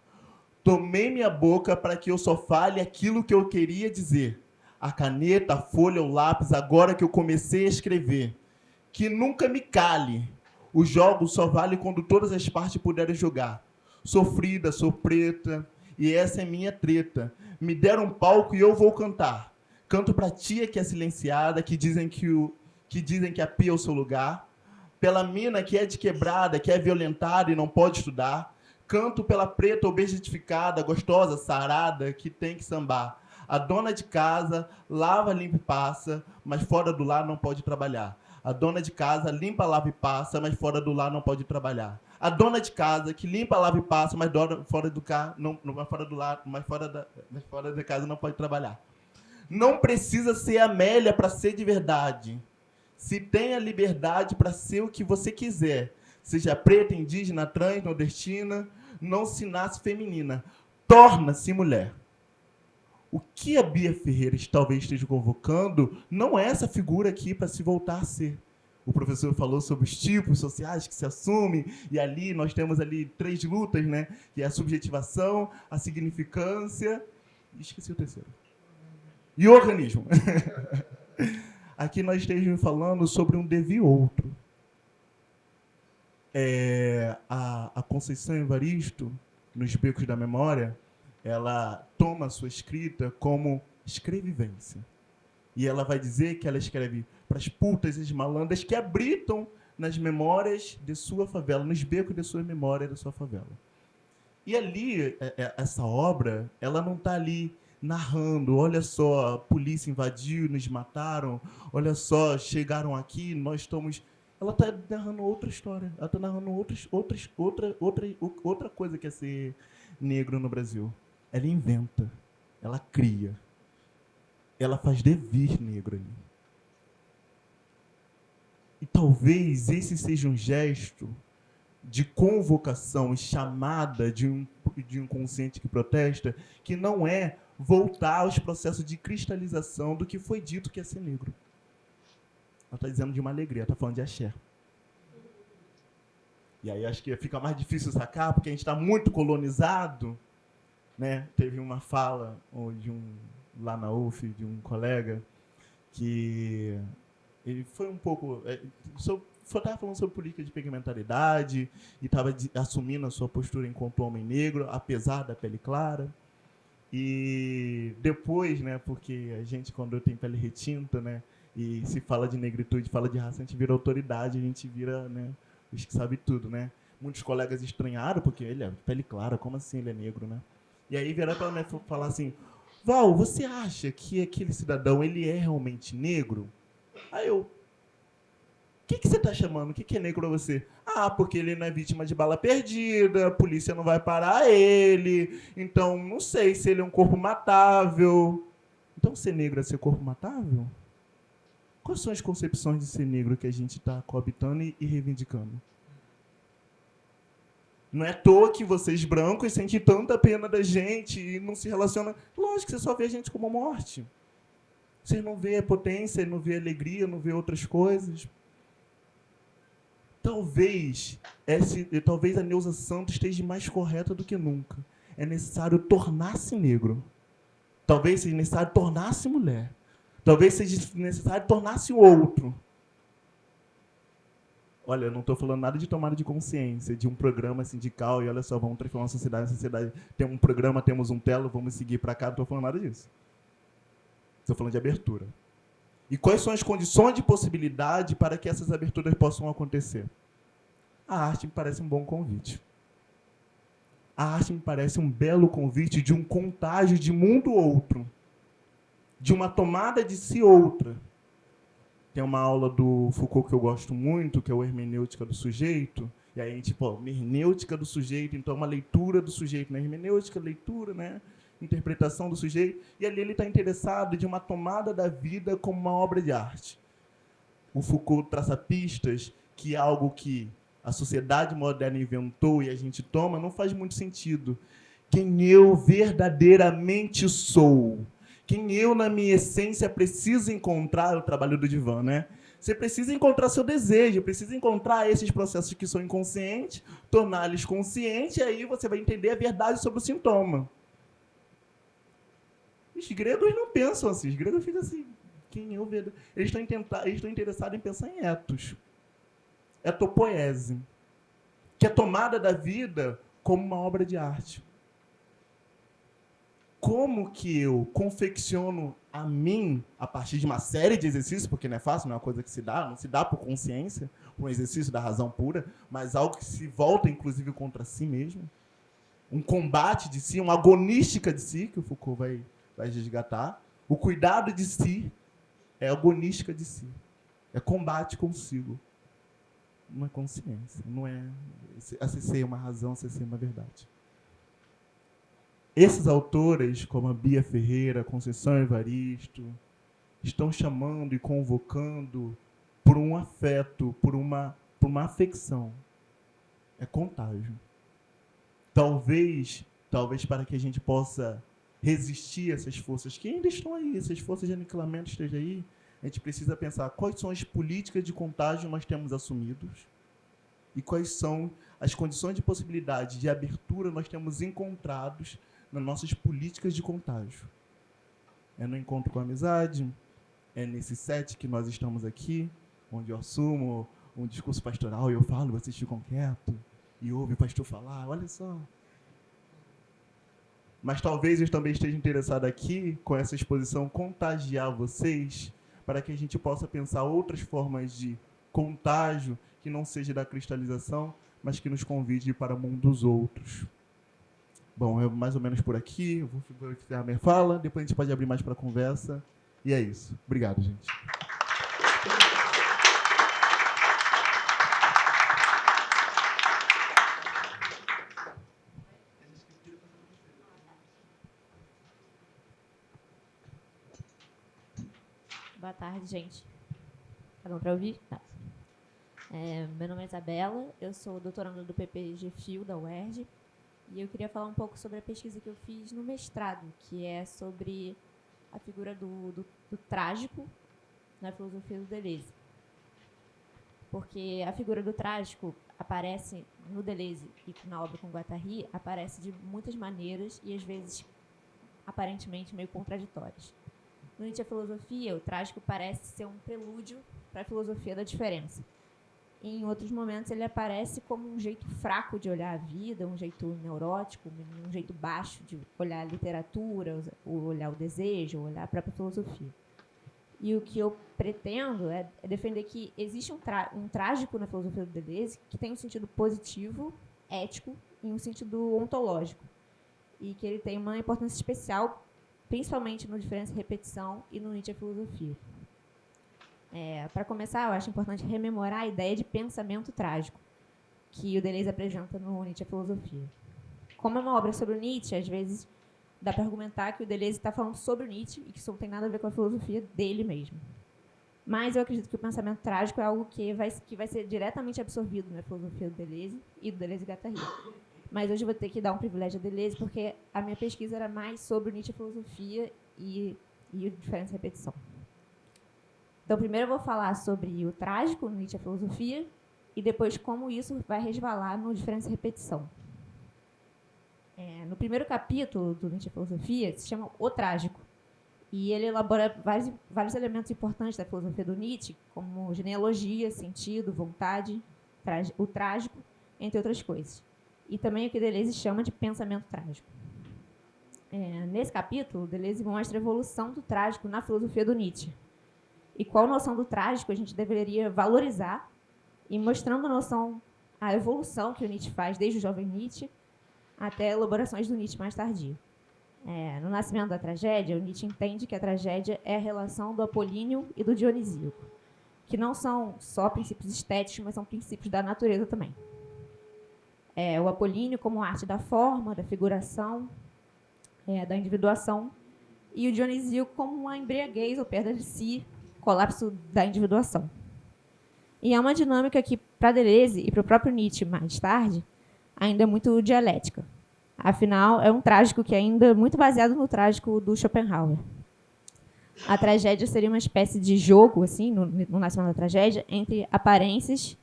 tomei minha boca para que eu só fale aquilo que eu queria dizer. A caneta, a folha, o lápis, agora que eu comecei a escrever. Que nunca me cale. O jogo só vale quando todas as partes puderem jogar. Sofrida, sou preta, e essa é minha treta. Me deram um palco e eu vou cantar. Canto pra tia que é silenciada, que dizem que a pia é o seu lugar. Pela mina que é de quebrada, que é violentada e não pode estudar. Canto pela preta objetificada, gostosa, sarada, que tem que sambar. A dona de casa lava, limpa e passa, mas fora do lar não pode trabalhar. A dona de casa limpa, lava e passa, mas fora do lar não pode trabalhar. A dona de casa que limpa, lava e passa, mas fora da casa não pode trabalhar. Não precisa ser Amélia para ser de verdade. Se tem a liberdade para ser o que você quiser, seja preta, indígena, trans, nordestina, não se nasce feminina, torna-se mulher. O que a Bia Ferreira talvez esteja convocando não é essa figura aqui para se voltar a ser. O professor falou sobre os tipos sociais que se assumem, e ali nós temos ali 3 lutas, né? Que é a subjetivação, a significância, e esqueci o terceiro. E o organismo. Aqui nós estamos falando sobre um devir outro. A Conceição Evaristo, nos Becos da Memória, ela toma a sua escrita como escrevivência. E ela vai dizer que ela escreve para as putas e as malandras que habitam nas memórias de sua favela, nos becos de sua memória, da sua favela. E ali, essa obra, ela não está ali narrando, olha só, a polícia invadiu, nos mataram, olha só, chegaram aqui, nós estamos... Ela está narrando outra história, ela está narrando outra coisa que é ser negro no Brasil. Ela inventa, ela cria, ela faz devir negro ali. E talvez esse seja um gesto de convocação e chamada de um consciente que protesta, que não é voltar aos processos de cristalização do que foi dito que é ser negro. Ela está dizendo de uma alegria, está falando de axé. E aí acho que fica mais difícil sacar, porque a gente está muito colonizado, né? Teve uma fala lá na UF, de um colega, que ele foi um pouco... Estava falando sobre política de pigmentaridade e estava assumindo a sua postura enquanto homem negro, apesar da pele clara. E depois, né, porque a gente, quando tem pele retinta, né, e se fala de negritude, fala de raça, a gente vira autoridade, a gente vira, né, os que sabem tudo, né? Muitos colegas estranharam, porque ele é pele clara, como assim ele é negro, né? E aí vieram para mim falar assim, Val, você acha que aquele cidadão, ele é realmente negro? Aí eu, o que você está chamando? O que é negro para você? Ah, porque ele não é vítima de bala perdida, a polícia não vai parar ele, então não sei se ele é um corpo matável. Então ser negro é ser corpo matável? Quais são as concepções de ser negro que a gente está coabitando e reivindicando? Não é à toa que vocês brancos sentem tanta pena da gente e não se relacionam. Lógico que você só vê a gente como morte. Vocês não vê a potência, não vê a alegria, não vê outras coisas. Talvez a Neuza Santos esteja mais correta do que nunca. É necessário tornar-se negro. Talvez seja necessário tornar-se mulher. Talvez seja necessário tornar-se outro. Olha, eu não estou falando nada de tomada de consciência, de um programa sindical, e olha só, vamos transformar a sociedade, tem um programa, temos um telo, vamos seguir para cá, não estou falando nada disso. Estou falando de abertura. E quais são as condições de possibilidade para que essas aberturas possam acontecer? A arte me parece um bom convite. A arte me parece um belo convite de um contágio de mundo outro. de uma tomada de si outra. Tem uma aula do Foucault que eu gosto muito, que é o Hermenêutica do Sujeito. E aí a gente, hermenêutica do sujeito, então uma leitura do sujeito, né? Hermenêutica, leitura, né? Interpretação do sujeito. E ali ele está interessado de uma tomada da vida como uma obra de arte. O Foucault traça pistas que algo que a sociedade moderna inventou e a gente toma não faz muito sentido. Quem eu verdadeiramente sou, quem eu, na minha essência, preciso encontrar, é o trabalho do divã, né? Você precisa encontrar seu desejo, precisa encontrar esses processos que são inconscientes, torná-los conscientes, e aí você vai entender a verdade sobre o sintoma. Os gregos não pensam assim, os gregos ficam assim, quem eu vejo? Eles estão interessados em pensar em ethos, etopoese, que é a tomada da vida como uma obra de arte. Como que eu confecciono a mim, a partir de uma série de exercícios, porque não é fácil, não é uma coisa que se dá, não se dá por consciência, por um exercício da razão pura, mas algo que se volta, inclusive, contra si mesmo. Um combate de si, uma agonística de si, que o Foucault vai resgatar. O cuidado de si é agonística de si. É combate consigo. Não é consciência. Não é acessei uma razão, acessei uma verdade. Esses autores, como a Bia Ferreira, Conceição Evaristo, estão chamando e convocando por um afeto, por uma afecção. É contágio. Talvez para que a gente possa resistir a essas forças que ainda estão aí, essas forças de aniquilamento estejam aí, a gente precisa pensar quais são as políticas de contágio que nós temos assumidos e quais são as condições de possibilidade de abertura nós temos encontrados nas nossas políticas de contágio. É no encontro com a amizade, é nesse set que nós estamos aqui, onde eu assumo um discurso pastoral e eu falo, vocês ficam quietos, e ouvem o pastor falar, olha só. Mas talvez eu também esteja interessado aqui, com essa exposição, contagiar vocês, para que a gente possa pensar outras formas de contágio, que não seja da cristalização, mas que nos convide para o mundo dos outros. Bom, é mais ou menos por aqui. Eu vou encerrar a minha fala, depois a gente pode abrir mais para a conversa. E é isso. Obrigado, gente. Boa tarde, gente. Tá bom para ouvir? Tá. Meu nome é Isabela, eu sou doutoranda do PPG-FIO da UERJ. E eu queria falar um pouco sobre a pesquisa que eu fiz no mestrado, que é sobre a figura do trágico na filosofia do Deleuze. Porque a figura do trágico aparece no Deleuze e na obra com Guattari, aparece de muitas maneiras e, às vezes, aparentemente meio contraditórias. No Nietzsche a Filosofia, o trágico parece ser um prelúdio para a filosofia da diferença. Em outros momentos, ele aparece como um jeito fraco de olhar a vida, um jeito neurótico, um jeito baixo de olhar a literatura, olhar o desejo, olhar a própria filosofia. E o que eu pretendo é defender que existe um trágico na filosofia do Deleuze que tem um sentido positivo, ético e um sentido ontológico. E que ele tem uma importância especial, principalmente no Diferença e Repetição e no Nietzsche a Filosofia. Para começar, eu acho importante rememorar a ideia de pensamento trágico, que o Deleuze apresenta no Nietzsche a Filosofia. Como é uma obra sobre o Nietzsche, às vezes dá para argumentar que o Deleuze está falando sobre o Nietzsche e que isso não tem nada a ver com a filosofia dele mesmo. Mas eu acredito que o pensamento trágico é algo que vai ser diretamente absorvido na filosofia do Deleuze e do Deleuze e Guattari. Mas hoje eu vou ter que dar um privilégio a Deleuze, porque a minha pesquisa era mais sobre o Nietzsche a Filosofia e o Diferença e Repetição. Então, primeiro eu vou falar sobre o trágico no Nietzsche a Filosofia e depois como isso vai resvalar no Diferença e Repetição. No primeiro capítulo do Nietzsche a Filosofia, se chama O Trágico. E ele elabora vários elementos importantes da filosofia do Nietzsche, como genealogia, sentido, vontade, o trágico, entre outras coisas. E também o que Deleuze chama de pensamento trágico. Nesse capítulo, Deleuze mostra a evolução do trágico na filosofia do Nietzsche. E qual noção do trágico a gente deveria valorizar, e mostrando a evolução que o Nietzsche faz desde o jovem Nietzsche até elaborações do Nietzsche mais tardio. No Nascimento da Tragédia, o Nietzsche entende que a tragédia é a relação do apolíneo e do dionisíaco, que não são só princípios estéticos, mas são princípios da natureza também. O apolíneo como arte da forma, da figuração, da individuação, e o dionisíaco como uma embriaguez ou perda de si, colapso da individuação. E é uma dinâmica que, para Deleuze e para o próprio Nietzsche mais tarde, ainda é muito dialética. Afinal, é um trágico que é ainda muito baseado no trágico do Schopenhauer. A tragédia seria uma espécie de jogo, assim, no Nascimento da Tragédia, entre aparências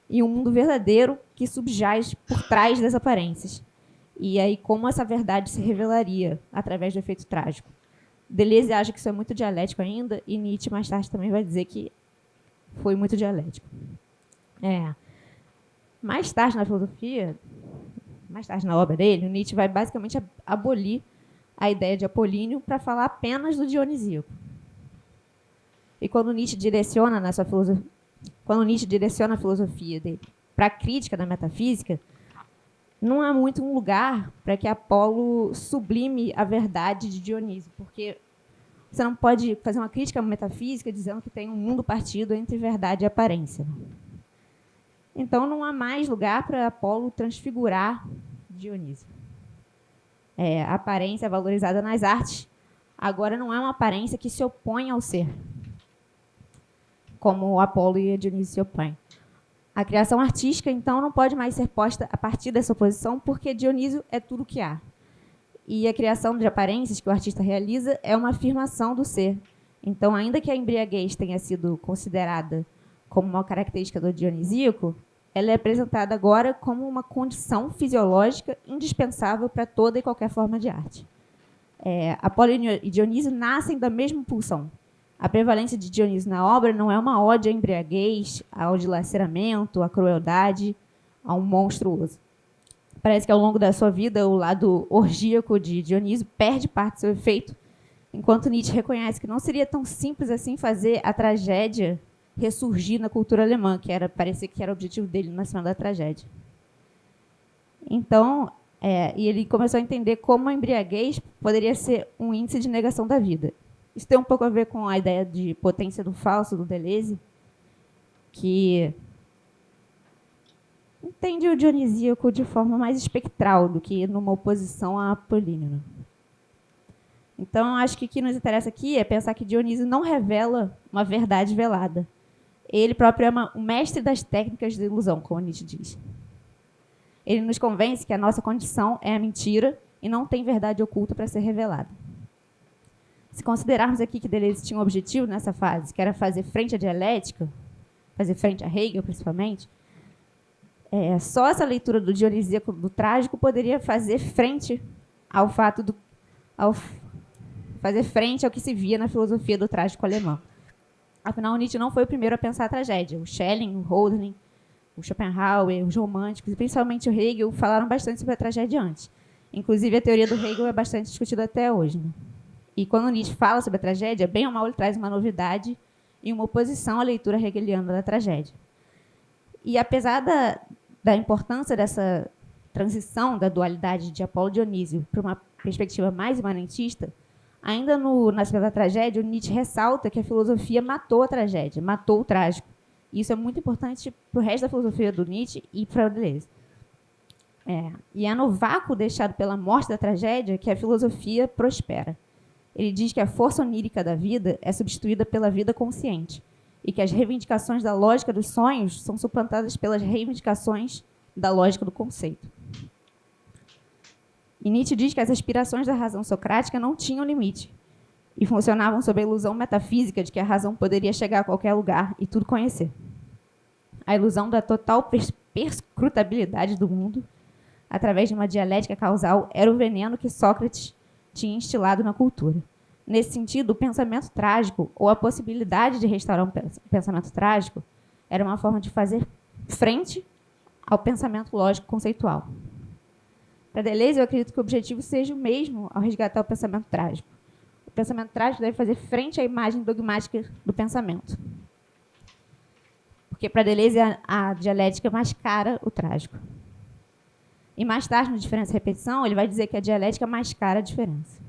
e um mundo verdadeiro que subjaz por trás das aparências. E aí, como essa verdade se revelaria através do efeito trágico. Deleuze acha que isso é muito dialético ainda, e Nietzsche, mais tarde, também vai dizer que foi muito dialético. Mais tarde, na filosofia, mais tarde na obra dele, o Nietzsche vai basicamente abolir a ideia de apolíneo para falar apenas do dionisíaco. E quando Nietzsche direciona a filosofia dele para a crítica da metafísica, não há muito um lugar para que Apolo sublime a verdade de Dionísio, porque você não pode fazer uma crítica metafísica dizendo que tem um mundo partido entre verdade e aparência. Então, não há mais lugar para Apolo transfigurar Dionísio. A aparência valorizada nas artes agora não é uma aparência que se opõe ao ser, como Apolo e Dionísio se opõem. A criação artística, então, não pode mais ser posta a partir dessa oposição, porque Dionísio é tudo o que há. E a criação de aparências que o artista realiza é uma afirmação do ser. Então, ainda que a embriaguez tenha sido considerada como uma característica do dionisíaco, ela é apresentada agora como uma condição fisiológica indispensável para toda e qualquer forma de arte. Apolo e Dionísio nascem da mesma pulsão. A prevalência de Dionísio na obra não é uma ode à embriaguez, ao dilaceramento, à crueldade, a um monstruoso. Parece que, ao longo da sua vida, o lado orgíaco de Dionísio perde parte do seu efeito, enquanto Nietzsche reconhece que não seria tão simples assim fazer a tragédia ressurgir na cultura alemã, parecia que era o objetivo dele no Nascimento da Tragédia. Então, e ele começou a entender como a embriaguez poderia ser um índice de negação da vida. Isso tem um pouco a ver com a ideia de potência do falso, do Deleuze, que entende o dionisíaco de forma mais espectral do que numa oposição a Apolíneo. Então, acho que o que nos interessa aqui é pensar que Dionísio não revela uma verdade velada. Ele próprio é o mestre das técnicas de ilusão, como Nietzsche diz. Ele nos convence que a nossa condição é a mentira e não tem verdade oculta para ser revelada. Se considerarmos aqui que Deleuze tinha um objetivo nessa fase, que era fazer frente à dialética, fazer frente a Hegel, principalmente, só essa leitura do dionisíaco, do trágico, poderia fazer frente ao fato fazer frente ao que se via na filosofia do trágico alemão. Afinal, Nietzsche não foi o primeiro a pensar a tragédia. O Schelling, o Hölderlin, o Schopenhauer, os românticos, e principalmente o Hegel, falaram bastante sobre a tragédia antes. Inclusive, a teoria do Hegel é bastante discutida até hoje. Né? E quando Nietzsche fala sobre a tragédia, bem ou mal ele traz uma novidade e uma oposição à leitura hegeliana da tragédia. E apesar da importância dessa transição da dualidade de Apolo e Dionísio para uma perspectiva mais imanentista, ainda no Nascimento da Tragédia, o Nietzsche ressalta que a filosofia matou a tragédia, matou o trágico. E isso é muito importante para o resto da filosofia do Nietzsche e para o Deleuze. E é no vácuo deixado pela morte da tragédia que a filosofia prospera. Ele diz que a força onírica da vida é substituída pela vida consciente e que as reivindicações da lógica dos sonhos são suplantadas pelas reivindicações da lógica do conceito. E Nietzsche diz que as aspirações da razão socrática não tinham limite e funcionavam sob a ilusão metafísica de que a razão poderia chegar a qualquer lugar e tudo conhecer. A ilusão da total perscrutabilidade do mundo, através de uma dialética causal, era o veneno que Sócrates tinha instilado na cultura. Nesse sentido, o pensamento trágico, ou a possibilidade de restaurar um pensamento trágico, era uma forma de fazer frente ao pensamento lógico conceitual. Para Deleuze, eu acredito que o objetivo seja o mesmo ao resgatar o pensamento trágico. O pensamento trágico deve fazer frente à imagem dogmática do pensamento. Porque para Deleuze a dialética mascara o trágico. E mais tarde, no Diferença e Repetição, ele vai dizer que a dialética mascara a diferença.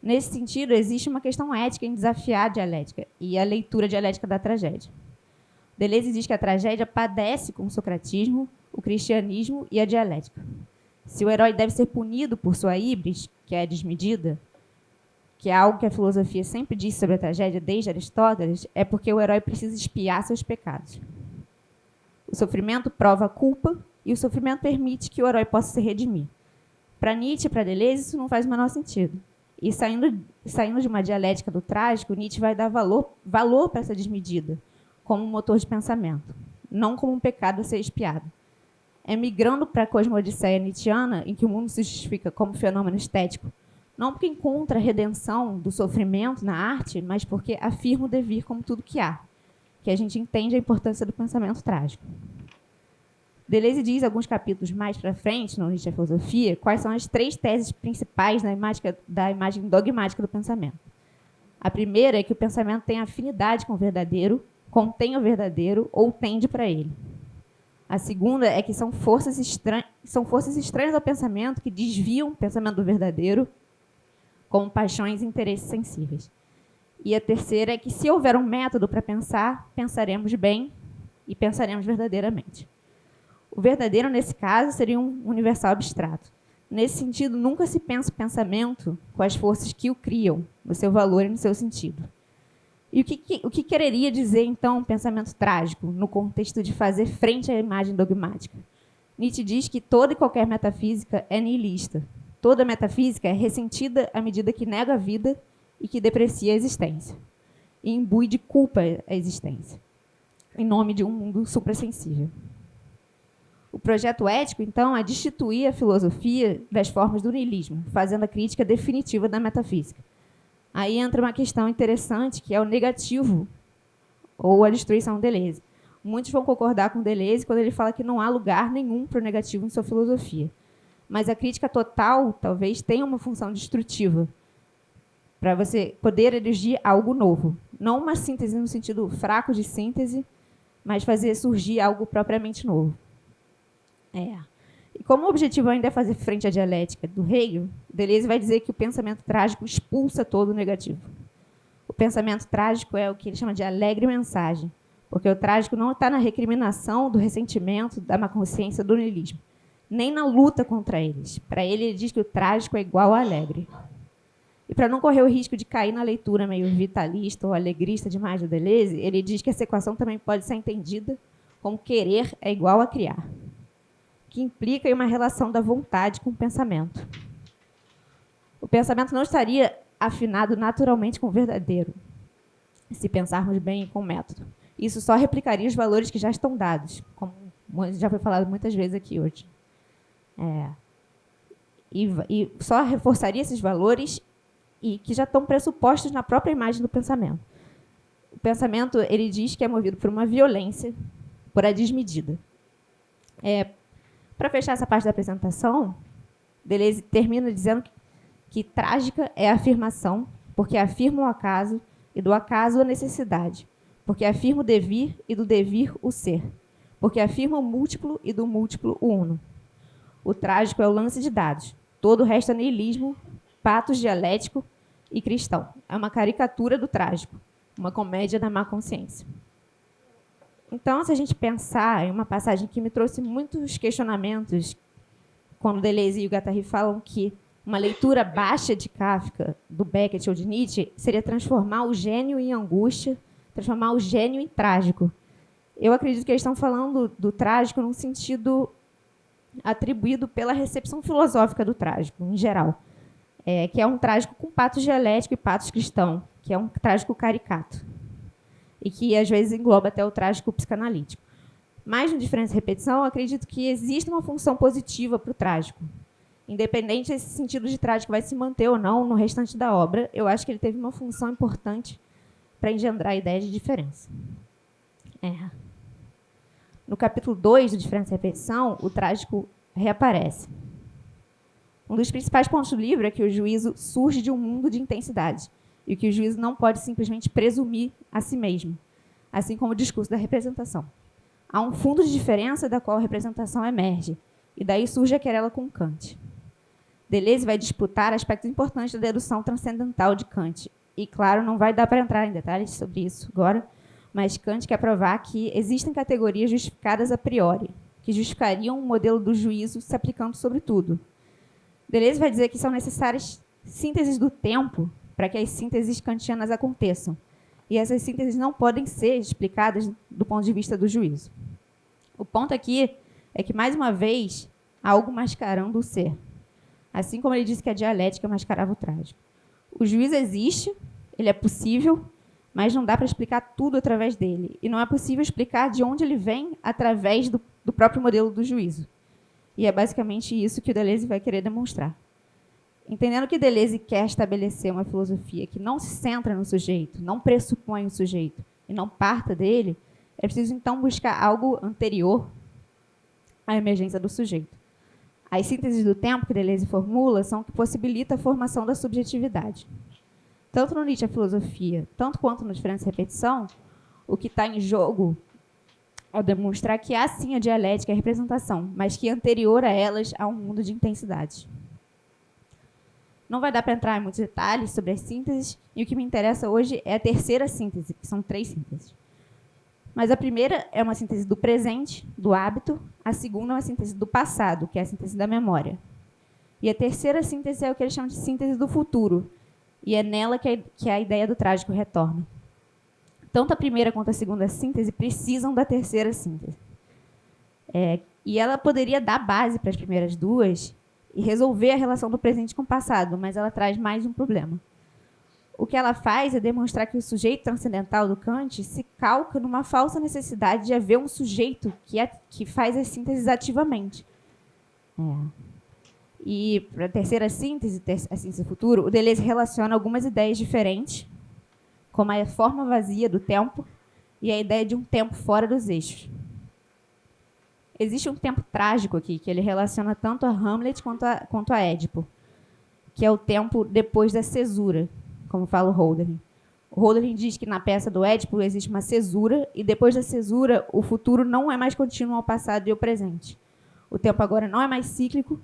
Nesse sentido, existe uma questão ética em desafiar a dialética e a leitura dialética da tragédia. Deleuze diz que a tragédia padece com o socratismo, o cristianismo e a dialética. Se o herói deve ser punido por sua híbris, que é a desmedida, que é algo que a filosofia sempre disse sobre a tragédia desde Aristóteles, é porque o herói precisa expiar seus pecados. O sofrimento prova a culpa e o sofrimento permite que o herói possa se redimir. Para Nietzsche e para Deleuze, isso não faz o menor sentido. E saindo de uma dialética do trágico, Nietzsche vai dar valor para essa desmedida, como um motor de pensamento, não como um pecado a ser expiado. É migrando para a cosmodisseia nietzschiana, em que o mundo se justifica como fenômeno estético, não porque encontra a redenção do sofrimento na arte, mas porque afirma o devir como tudo que há, que a gente entende a importância do pensamento trágico. Deleuze diz, alguns capítulos mais para frente, no Nietzsche e a Filosofia, quais são as 3 teses principais da imagem dogmática do pensamento. A primeira é que o pensamento tem afinidade com o verdadeiro, contém o verdadeiro ou tende para ele. A segunda é que são forças estranhas ao pensamento que desviam o pensamento do verdadeiro, como paixões e interesses sensíveis. E a terceira é que, se houver um método para pensar, pensaremos bem e pensaremos verdadeiramente. O verdadeiro, nesse caso, seria um universal abstrato. Nesse sentido, nunca se pensa o pensamento com as forças que o criam, no seu valor e no seu sentido. E o que quereria dizer, então, um pensamento trágico, no contexto de fazer frente à imagem dogmática? Nietzsche diz que toda e qualquer metafísica é nihilista. Toda metafísica é ressentida à medida que nega a vida e que deprecia a existência. E imbui de culpa a existência, em nome de um mundo suprassensível. O projeto ético, então, é destituir a filosofia das formas do niilismo, fazendo a crítica definitiva da metafísica. Aí entra uma questão interessante, que é o negativo, ou a destruição de Deleuze. Muitos vão concordar com Deleuze quando ele fala que não há lugar nenhum para o negativo em sua filosofia. Mas a crítica total, talvez, tenha uma função destrutiva, para você poder erigir algo novo. Não uma síntese no sentido fraco de síntese, mas fazer surgir algo propriamente novo. E como o objetivo ainda é fazer frente à dialética do Hegel, Deleuze vai dizer que o pensamento trágico expulsa todo o negativo. O pensamento trágico é o que ele chama de alegre mensagem, porque o trágico não está na recriminação do ressentimento, da má consciência, do niilismo, nem na luta contra eles. Para ele diz que o trágico é igual ao alegre. E para não correr o risco de cair na leitura meio vitalista ou alegrista demais do Deleuze, ele diz que essa equação também pode ser entendida como querer é igual a criar, que implica em uma relação da vontade com o pensamento. O pensamento não estaria afinado naturalmente com o verdadeiro, se pensarmos bem e com método. Isso só replicaria os valores que já estão dados, como já foi falado muitas vezes aqui hoje. E só reforçaria esses valores e que já estão pressupostos na própria imagem do pensamento. O pensamento, ele diz que é movido por uma violência, por a desmedida. Para fechar essa parte da apresentação, Deleuze termina dizendo que trágica é a afirmação, porque afirma o acaso, e do acaso a necessidade, porque afirma o devir, e do devir o ser, porque afirma o múltiplo, e do múltiplo o uno. O trágico é o lance de dados, todo o resto é niilismo, patos dialético e cristão. É uma caricatura do trágico, uma comédia da má consciência. Então, se a gente pensar em uma passagem que me trouxe muitos questionamentos, quando Deleuze e o Guattari falam que uma leitura baixa de Kafka, do Beckett ou de Nietzsche, seria transformar o gênio em angústia, transformar o gênio em trágico. Eu acredito que eles estão falando do trágico num sentido atribuído pela recepção filosófica do trágico, em geral, que é um trágico com patos dialético e patos cristão, que é um trágico caricato, e que, às vezes, engloba até o trágico psicanalítico. Mas, no Diferença e Repetição, eu acredito que existe uma função positiva para o trágico. Independente desse sentido de trágico vai se manter ou não no restante da obra, eu acho que ele teve uma função importante para engendrar a ideia de diferença. No capítulo 2 do Diferença e Repetição, o trágico reaparece. Um dos principais pontos do livro é que o juízo surge de um mundo de intensidade, e que o juízo não pode simplesmente presumir a si mesmo, assim como o discurso da representação. Há um fundo de diferença da qual a representação emerge, E daí surge a querela com Kant. Deleuze vai disputar aspectos importantes da dedução transcendental de Kant. E, claro, não vai dar para entrar em detalhes sobre isso agora, mas Kant quer provar que existem categorias justificadas a priori, que justificariam o modelo do juízo se aplicando sobre tudo. Deleuze vai dizer que são necessárias sínteses do tempo para que as sínteses kantianas aconteçam. E essas sínteses não podem ser explicadas do ponto de vista do juízo. O ponto aqui é que, mais uma vez, há algo mascarando o ser. Assim como ele disse que a dialética mascarava o trágico. O juízo existe, ele é possível, mas não dá para explicar tudo através dele. E não é possível explicar de onde ele vem através do próprio modelo do juízo. E é basicamente isso que o Deleuze vai querer demonstrar. Entendendo que Deleuze quer estabelecer uma filosofia que não se centra no sujeito, não pressupõe o sujeito e não parta dele, é preciso então buscar algo anterior à emergência do sujeito. As sínteses do tempo que Deleuze formula são o que possibilita a formação da subjetividade. Tanto no Nietzsche a filosofia, tanto quanto no Diferença e Repetição, o que está em jogo é demonstrar que há sim a dialética e a representação, mas que anterior a elas há um mundo de intensidade. Não vai dar para entrar em muitos detalhes sobre as sínteses, e o que me interessa hoje é a terceira síntese, que são 3 sínteses. Mas a primeira é uma síntese do presente, do hábito. A segunda é uma síntese do passado, que é a síntese da memória. E a terceira síntese é o que eles chamam de síntese do futuro. E é nela que a ideia do trágico retorna. Tanto a primeira quanto a segunda síntese precisam da terceira síntese. E ela poderia dar base para as primeiras duas e resolver a relação do presente com o passado, mas ela traz mais um problema. O que ela faz é demonstrar que o sujeito transcendental do Kant se calca numa falsa necessidade de haver um sujeito que faz as sínteses ativamente. E para a terceira síntese, a síntese do futuro, o Deleuze relaciona algumas ideias diferentes, como a forma vazia do tempo e a ideia de um tempo fora dos eixos. Existe um tempo trágico aqui, que ele relaciona tanto a Hamlet quanto a Édipo, que é o tempo depois da cesura, como fala o Hölderlin. O Hölderlin diz que na peça do Édipo existe uma cesura, e depois da cesura, o futuro não é mais contínuo ao passado e ao presente. O tempo agora não é mais cíclico,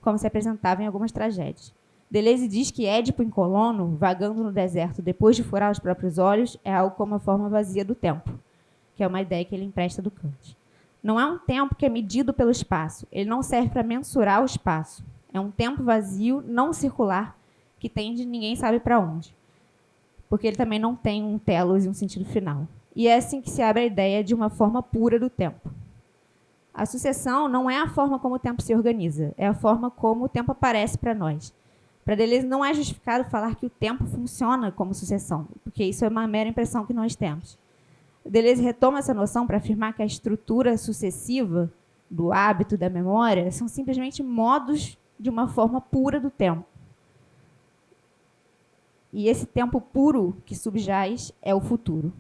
como se apresentava em algumas tragédias. Deleuze diz que Édipo em Colono, vagando no deserto depois de furar os próprios olhos, é algo como a forma vazia do tempo, que é uma ideia que ele empresta do Kant. Não é um tempo que é medido pelo espaço, ele não serve para mensurar o espaço. É um tempo vazio, não circular, que tende ninguém sabe para onde, porque ele também não tem um telos e um sentido final. E é assim que se abre a ideia de uma forma pura do tempo. A sucessão não é a forma como o tempo se organiza, é a forma como o tempo aparece para nós. Para Deleuze não é justificado falar que o tempo funciona como sucessão, porque isso é uma mera impressão que nós temos. Deleuze retoma essa noção para afirmar que a estrutura sucessiva do hábito, da memória, são simplesmente modos de uma forma pura do tempo. E esse tempo puro que subjaz é o futuro.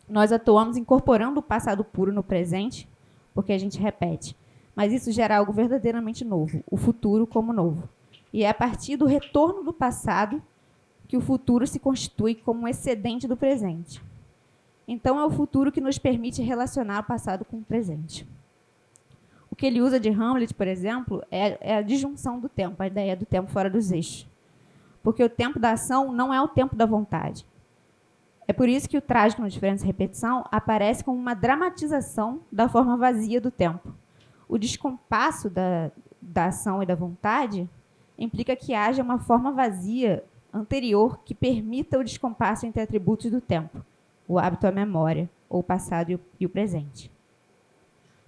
Nós atuamos incorporando o passado puro no presente, porque a gente repete. Mas isso gera algo verdadeiramente novo, o futuro como novo. E é a partir do retorno do passado que o futuro se constitui como um excedente do presente. Então, é o futuro que nos permite relacionar o passado com o presente. O que ele usa de Hamlet, por exemplo, é a disjunção do tempo, a ideia do tempo fora dos eixos. Porque o tempo da ação não é o tempo da vontade. É por isso que o trágico na Diferença e Repetição aparece como uma dramatização da forma vazia do tempo. O descompasso da ação e da vontade implica que haja uma forma vazia anterior que permita o descompasso entre atributos do tempo, o hábito, a memória, ou o passado e o presente.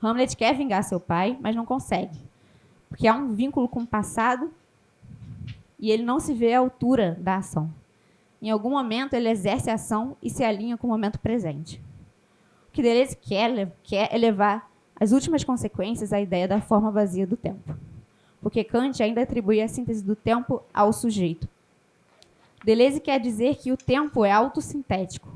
Hamlet quer vingar seu pai, mas não consegue, porque há um vínculo com o passado e ele não se vê à altura da ação. Em algum momento, ele exerce a ação e se alinha com o momento presente. O que Deleuze quer é levar as últimas consequências à ideia da forma vazia do tempo, porque Kant ainda atribui a síntese do tempo ao sujeito. Deleuze quer dizer que o tempo é autossintético.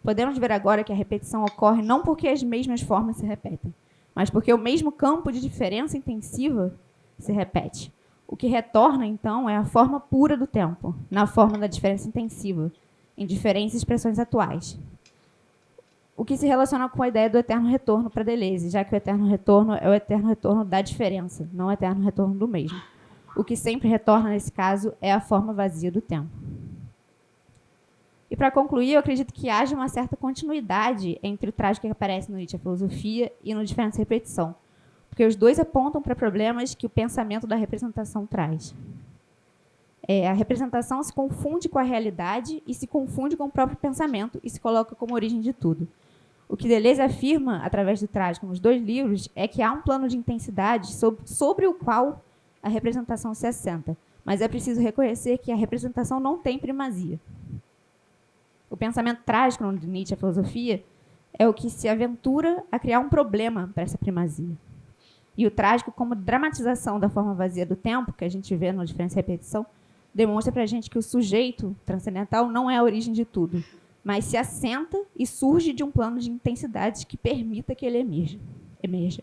Podemos ver agora que a repetição ocorre não porque as mesmas formas se repetem, mas porque o mesmo campo de diferença intensiva se repete. O que retorna, então, é a forma pura do tempo, na forma da diferença intensiva, em diferentes expressões atuais. o que se relaciona com a ideia do eterno retorno para Deleuze, já que o eterno retorno é o eterno retorno da diferença, não o eterno retorno do mesmo. O que sempre retorna, nesse caso, é a forma vazia do tempo. E, para concluir, eu acredito que haja uma certa continuidade entre o trágico que aparece no Nietzsche, a filosofia, e no Diferença e Repetição, porque os dois apontam para problemas que o pensamento da representação traz. A representação se confunde com a realidade e se confunde com o próprio pensamento e se coloca como origem de tudo. O que Deleuze afirma, através do trágico, nos dois livros, é que há um plano de intensidade sobre o qual a representação se assenta, mas é preciso reconhecer que a representação não tem primazia. O pensamento trágico, no Nietzsche, a filosofia, é o que se aventura a criar um problema para essa primazia. E o trágico, como dramatização da forma vazia do tempo, que a gente vê no Diferença e Repetição, demonstra para a gente que o sujeito transcendental não é a origem de tudo, mas se assenta e surge de um plano de intensidade que permita que ele emerja.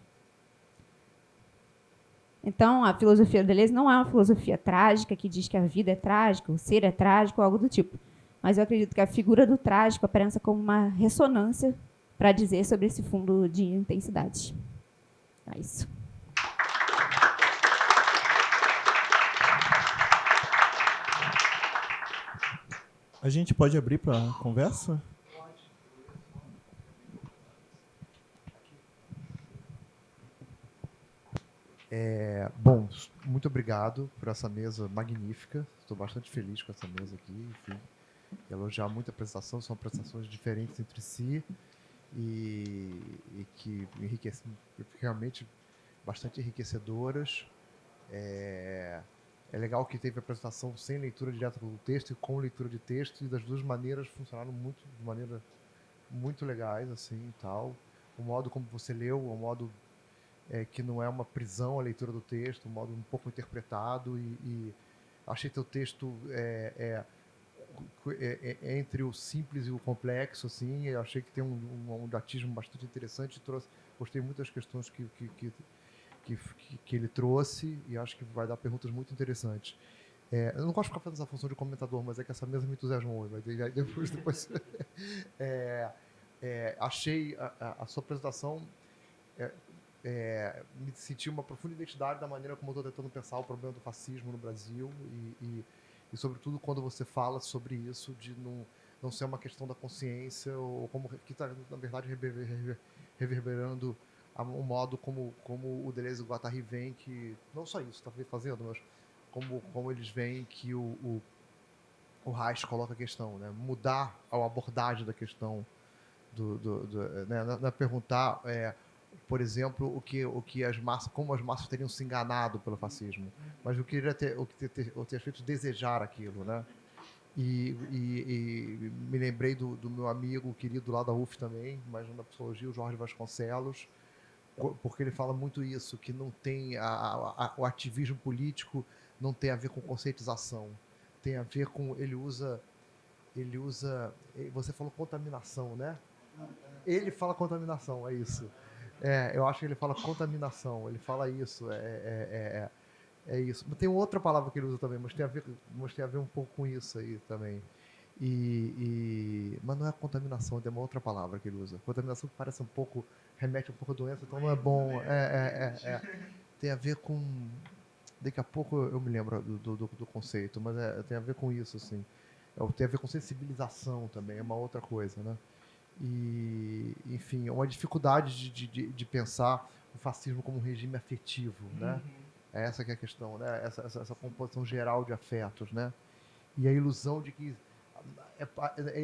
Então, a filosofia de Deleuze não é uma filosofia trágica que diz que a vida é trágica, o ser é trágico, algo do tipo. Mas eu acredito que a figura do trágico aparece como uma ressonância para dizer sobre esse fundo de intensidade. É isso. A gente pode abrir para conversa? Bom, muito obrigado por essa mesa magnífica. Estou bastante feliz com essa mesa aqui. Enfim, elogiar muito a apresentação. São apresentações diferentes entre si e que enriquecem, realmente bastante enriquecedoras. É legal que teve a apresentação sem leitura direta do texto e com leitura de texto, e das duas maneiras funcionaram de maneira muito legais, assim, e tal. O modo como você leu, o modo que não é uma prisão a leitura do texto, um modo um pouco interpretado, e achei teu texto entre o simples e o complexo, assim. Eu achei que tem um datismo bastante interessante, gostei muito das questões que ele trouxe, e acho que vai dar perguntas muito interessantes. Eu não gosto de ficar fazendo essa função de comentador, mas é que essa mesa me entusiasmou. Depois achei a sua apresentação, me senti uma profunda identidade da maneira como eu estou tentando pensar o problema do fascismo no Brasil, e sobretudo quando você fala sobre isso, de não ser uma questão da consciência, ou como que está, na verdade, reverberando o modo como o Deleuze e o Guattari veem que, não só isso está fazendo, mas como eles veem que o Reich coloca a questão, né? Mudar a abordagem da questão, né? Perguntar, por exemplo, como as massas teriam se enganado pelo fascismo, mas o que ter feito desejar aquilo, né? E me lembrei do meu amigo querido lá da UF também, mas na psicologia, o Jorge Vasconcelos, porque ele fala muito isso, que não tem o ativismo político não tem a ver com conceitização, tem a ver com ele usa, você falou contaminação, né? Ele fala contaminação, é isso. Eu acho que ele fala contaminação, ele fala isso, é isso. Tem outra palavra que ele usa também, mas tem a ver um pouco com isso aí também. Mas não é contaminação, tem uma outra palavra que ele usa. Contaminação que parece remete um pouco a doença, então não é bom. Tem a ver com... Daqui a pouco eu me lembro do conceito, mas tem a ver com isso, assim. Tem a ver com sensibilização também, é uma outra coisa, né? Enfim, é uma dificuldade de pensar o fascismo como um regime afetivo, né? É essa que é a questão, né? Essa composição geral de afetos, né? E a ilusão de que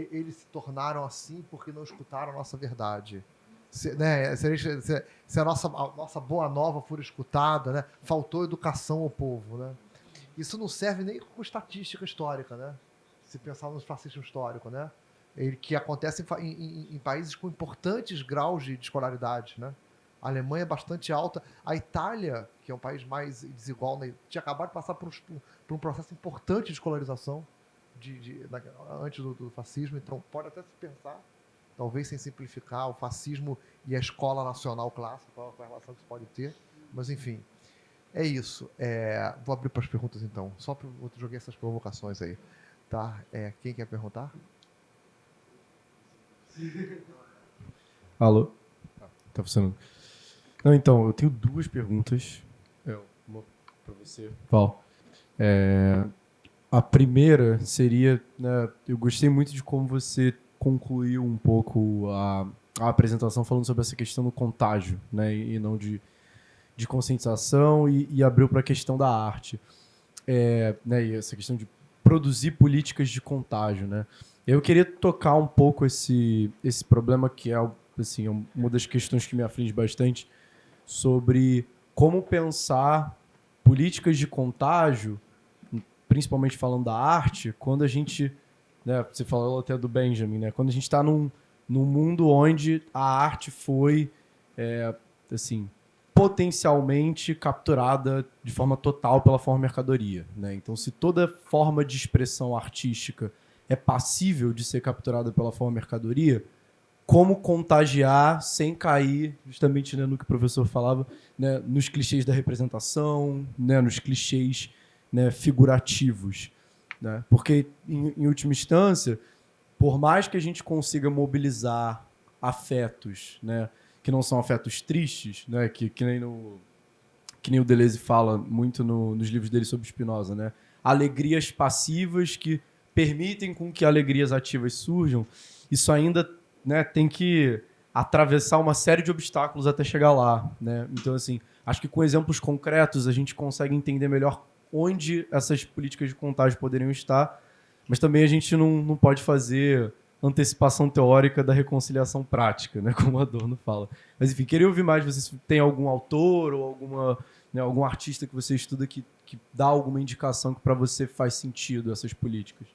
eles se tornaram assim porque não escutaram a nossa verdade. Se a nossa boa nova for escutada, né? Faltou educação ao povo, né? Isso não serve nem com estatística histórica, né? Se pensar no fascismo histórico, né? Que acontece em países com importantes graus de escolaridade, né? A Alemanha é bastante alta. A Itália, que é um país mais desigual, né, tinha acabado de passar por um processo importante de escolarização antes do fascismo. Então, pode até se pensar, talvez sem simplificar, o fascismo e a escola nacional clássica, qual a relação que se pode ter. Mas, enfim, é isso. Vou abrir para as perguntas, então. Só eu joguei essas provocações aí. Tá? Quem quer perguntar? Alô? Tá funcionando. Não, então, eu tenho duas perguntas. Uma para você, Val. A primeira seria, né, eu gostei muito de como você concluiu um pouco a apresentação falando sobre essa questão do contágio, né, e não de conscientização e abriu para a questão da arte, né, e essa questão de produzir políticas de contágio, né. Eu queria tocar um pouco esse problema que é assim, uma das questões que me aflige bastante, sobre como pensar políticas de contágio, principalmente falando da arte, quando a gente, né, você falou até do Benjamin, né, quando a gente está num mundo onde a arte foi, assim, potencialmente capturada de forma total pela forma mercadoria, né? Então, se toda forma de expressão artística é passível de ser capturada pela forma mercadoria, como contagiar sem cair, justamente, né, no que o professor falava, né, nos clichês da representação, né, nos clichês, né, figurativos, né? Porque, em última instância, por mais que a gente consiga mobilizar afetos, né, que não são afetos tristes, né, que nem o Deleuze fala muito nos livros dele sobre Spinoza, né, alegrias passivas que permitem com que alegrias ativas surjam, isso ainda, né, tem que atravessar uma série de obstáculos até chegar lá, né? Então, assim, acho que com exemplos concretos a gente consegue entender melhor onde essas políticas de contágio poderiam estar, mas também a gente não pode fazer antecipação teórica da reconciliação prática, né, como Adorno fala. Mas, enfim, queria ouvir mais, você tem algum autor ou algum artista que você estuda que dá alguma indicação que para você faz sentido essas políticas?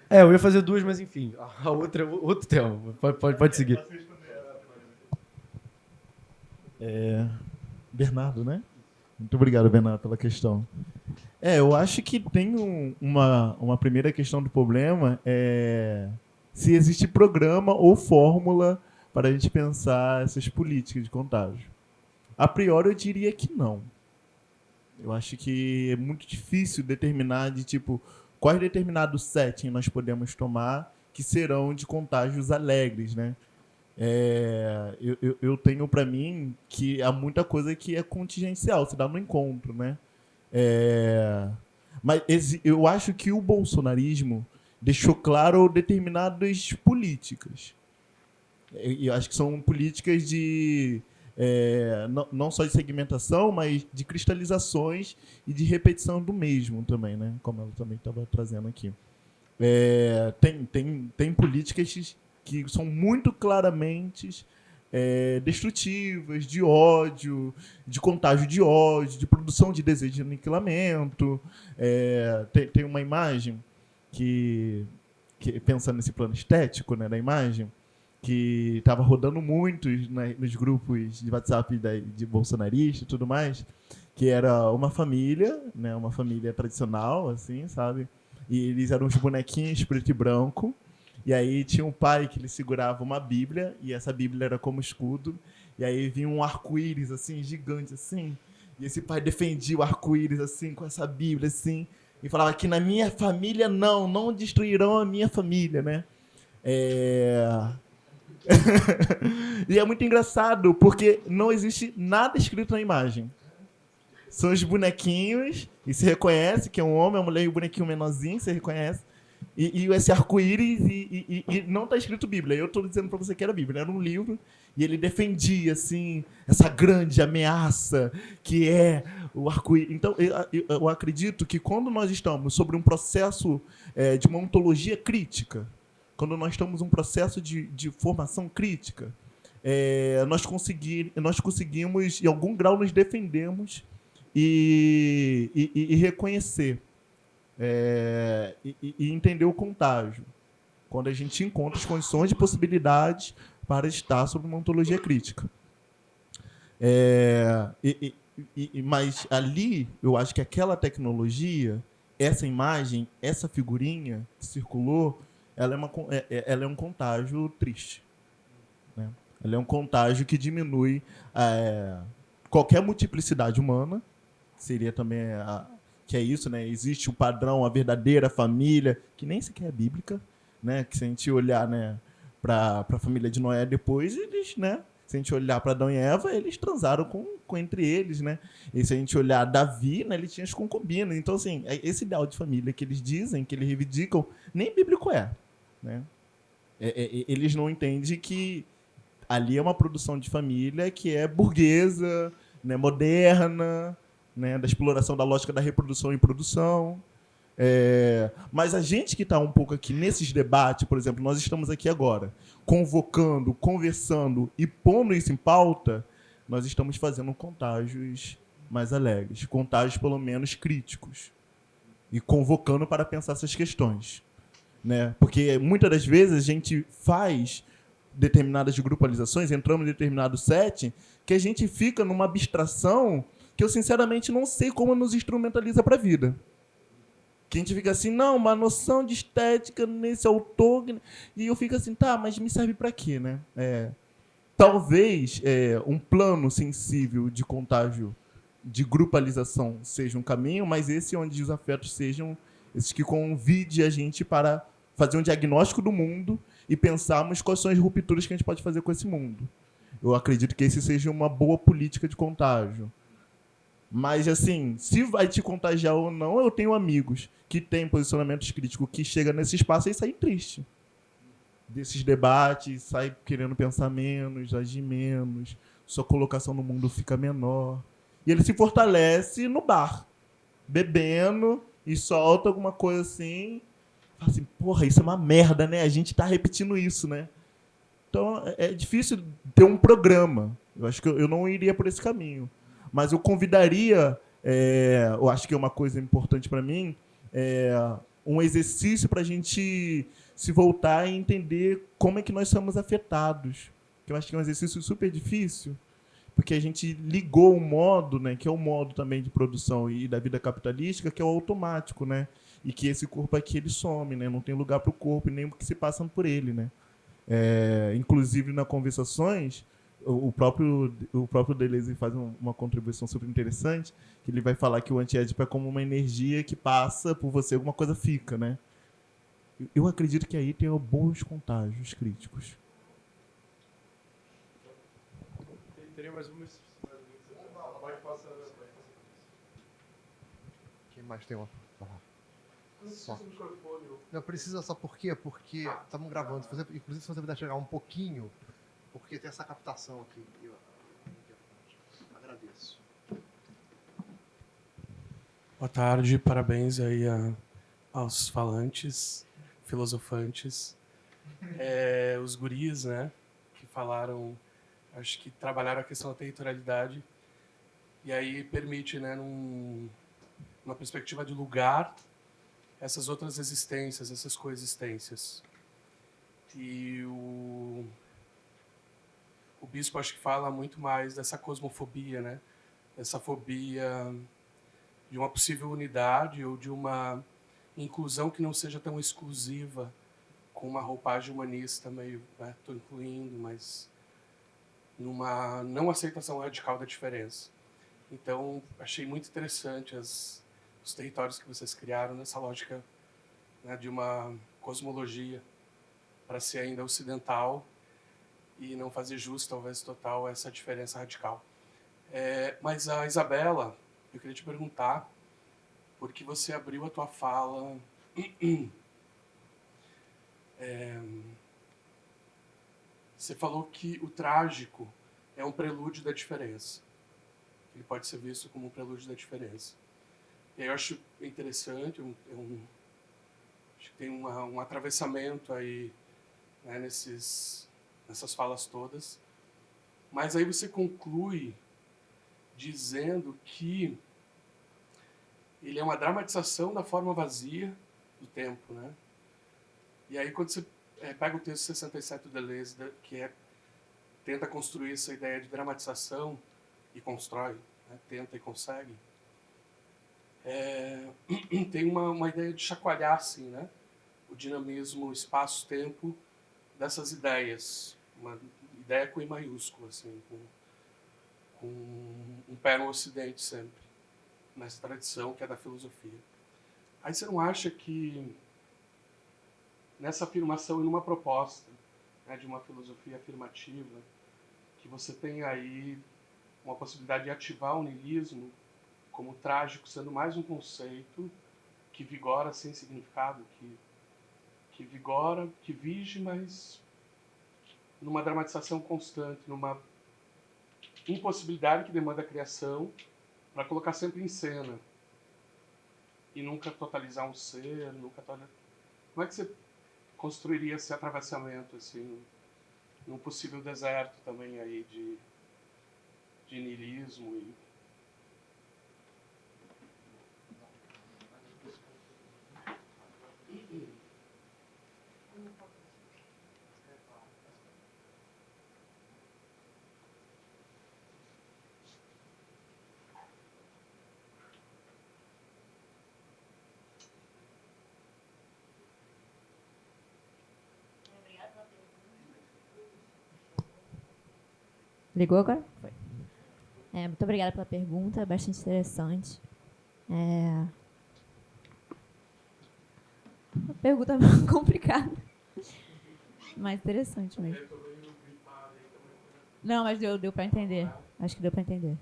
Eu ia fazer duas, mas enfim, a outra é outro tema. Pode seguir. Bernardo, né? Muito obrigado, Bernardo, pela questão. Eu acho que tem uma primeira questão do problema se existe programa ou fórmula para a gente pensar essas políticas de contágio. A priori, eu diria que não. Eu acho que é muito difícil determinar quais determinados settings nós podemos tomar que serão de contágios alegres, né? Eu tenho para mim que há muita coisa que é contingencial, se dá no encontro, né? Mas eu acho que o bolsonarismo deixou claro determinadas políticas. Eu acho que são políticas de não só de segmentação, mas de cristalizações e de repetição do mesmo também, né? Como ela também estava trazendo aqui. Tem políticas que são muito claramente destrutivas, de ódio, de contágio de ódio, de produção de desejo de aniquilamento. Tem uma imagem que pensando nesse plano estético, né, da imagem, que estava rodando muito nos grupos de WhatsApp de bolsonarista e tudo mais, que era uma família, né, uma família tradicional, assim, sabe? E eles eram uns bonequinhos preto e branco. E aí tinha um pai que ele segurava uma Bíblia, e essa Bíblia era como escudo. E aí vinha um arco-íris, assim, gigante, assim. E esse pai defendia o arco-íris, assim, com essa Bíblia, assim. E falava que na minha família não destruirão a minha família, né? E é muito engraçado, porque não existe nada escrito na imagem. São os bonequinhos, e se reconhece que é um homem, uma mulher e um bonequinho menorzinho, você reconhece. E esse arco-íris, e não está escrito Bíblia. Eu estou dizendo para você que era Bíblia, era um livro, e ele defendia, assim, essa grande ameaça que é o arco-íris. Então, eu acredito que quando nós estamos sobre um processo de uma ontologia crítica, quando nós estamos em um processo de formação crítica, nós conseguimos, em algum grau, nos defendemos e reconhecer e entender o contágio. Quando a gente encontra as condições de possibilidades para estar sob uma ontologia crítica. Mas ali, eu acho que aquela tecnologia, essa imagem, essa figurinha que circulou, ela é um contágio triste, né? Ela é um contágio que diminui qualquer multiplicidade humana, seria também que é isso, né? Existe o padrão, a verdadeira família, que nem sequer é bíblica, né? Que se a gente olhar, né, para a família de Noé depois, eles, né? Se a gente olhar para Adão e Eva, eles transaram com entre eles, né? E se a gente olhar Davi, né, ele tinha as concubinas. Então, assim, esse ideal de família que eles dizem, que eles reivindicam, nem bíblico é, né? Eles não entendem que ali é uma produção de família que é burguesa, né, moderna, né, da exploração da lógica da reprodução e produção. Mas a gente que está um pouco aqui nesses debates, por exemplo, nós estamos aqui agora, convocando, conversando e pondo isso em pauta, nós estamos fazendo contágios mais alegres, contágios pelo menos críticos, e convocando para pensar essas questões. Né? Porque muitas das vezes a gente faz determinadas grupalizações, entramos em determinado set, que a gente fica numa abstração que eu sinceramente não sei como nos instrumentaliza para a vida. Que a gente fica assim, não, uma noção de estética nesse autor, e eu fico assim, tá, mas me serve para quê, né? Talvez um plano sensível de contágio, de grupalização seja um caminho, mas esse onde os afetos sejam esses que convide a gente para fazer um diagnóstico do mundo e pensarmos quais são as rupturas que a gente pode fazer com esse mundo. Eu acredito que esse seja uma boa política de contágio. Mas, assim, se vai te contagiar ou não, eu tenho amigos que têm posicionamentos críticos que chegam nesse espaço e saem tristes desses debates, saem querendo pensar menos, agir menos, sua colocação no mundo fica menor. E ele se fortalece no bar, bebendo e solta alguma coisa assim. Fala assim, porra, isso é uma merda, né? A gente tá repetindo isso, né? Então, é difícil ter um programa. Eu acho que eu não iria por esse caminho. Mas eu convidaria, eu acho que é uma coisa importante para mim, um exercício para a gente se voltar e entender como é que nós somos afetados. Que eu acho que é um exercício super difícil, porque a gente ligou um modo, né, que é o modo também de produção e da vida capitalística, que é o automático, né? E que esse corpo aqui ele some, né? Não tem lugar para o corpo e nem o que se passa por ele, né? Inclusive, nas conversações, o próprio Deleuze faz uma contribuição super interessante, que ele vai falar que o antiédipo é como uma energia que passa por você, alguma coisa fica, né? Eu acredito que aí tem bons contágios críticos. Teria mais uma. Quem mais tem uma? Só. Não precisa, só por quê? Porque estamos gravando. Inclusive, se você puder chegar um pouquinho, porque tem essa captação aqui. Eu agradeço. Boa tarde, parabéns aí aos falantes, filosofantes, os guris, né, que falaram, acho que trabalharam a questão da territorialidade, e aí permite, né, numa perspectiva de lugar, essas outras existências, essas coexistências. E o bispo acho que fala muito mais dessa cosmofobia, né, dessa fobia de uma possível unidade ou de uma inclusão que não seja tão exclusiva, com uma roupagem humanista meio, estou incluindo, mas numa não aceitação radical da diferença. Então, achei muito interessante os territórios que vocês criaram nessa lógica, né, de uma cosmologia para ser ainda ocidental e não fazer jus, talvez total, essa diferença radical. Mas a Isabela, eu queria te perguntar, porque você abriu a tua fala você falou que o trágico é um prelúdio da diferença. Ele pode ser visto como um prelúdio da diferença. E eu acho interessante, acho que tem um atravessamento aí, né, nessas falas todas. Mas aí você conclui dizendo que ele é uma dramatização da forma vazia do tempo, né? E aí quando você pega o texto 67 do Deleuze, que tenta construir essa ideia de dramatização e constrói, né? Tenta e consegue, tem uma ideia de chacoalhar, assim, né? O dinamismo espaço-tempo dessas ideias, uma ideia com I maiúsculo, assim, com um pé no ocidente sempre. nessa tradição que é da filosofia. Aí você não acha que nessa afirmação e numa proposta, né, de uma filosofia afirmativa, que você tem aí uma possibilidade de ativar o niilismo como trágico sendo mais um conceito que vigora sem significado, que vigora, que vige, mas numa dramatização constante, numa impossibilidade que demanda a criação para colocar sempre em cena e nunca totalizar um ser, Como é que você construiria esse atravessamento assim, num possível deserto também aí de niilismo e Ligou agora? Foi. Muito obrigada pela pergunta, bastante interessante. Uma pergunta complicada, mas interessante mesmo. Não, mas deu para entender. Acho que deu para entender.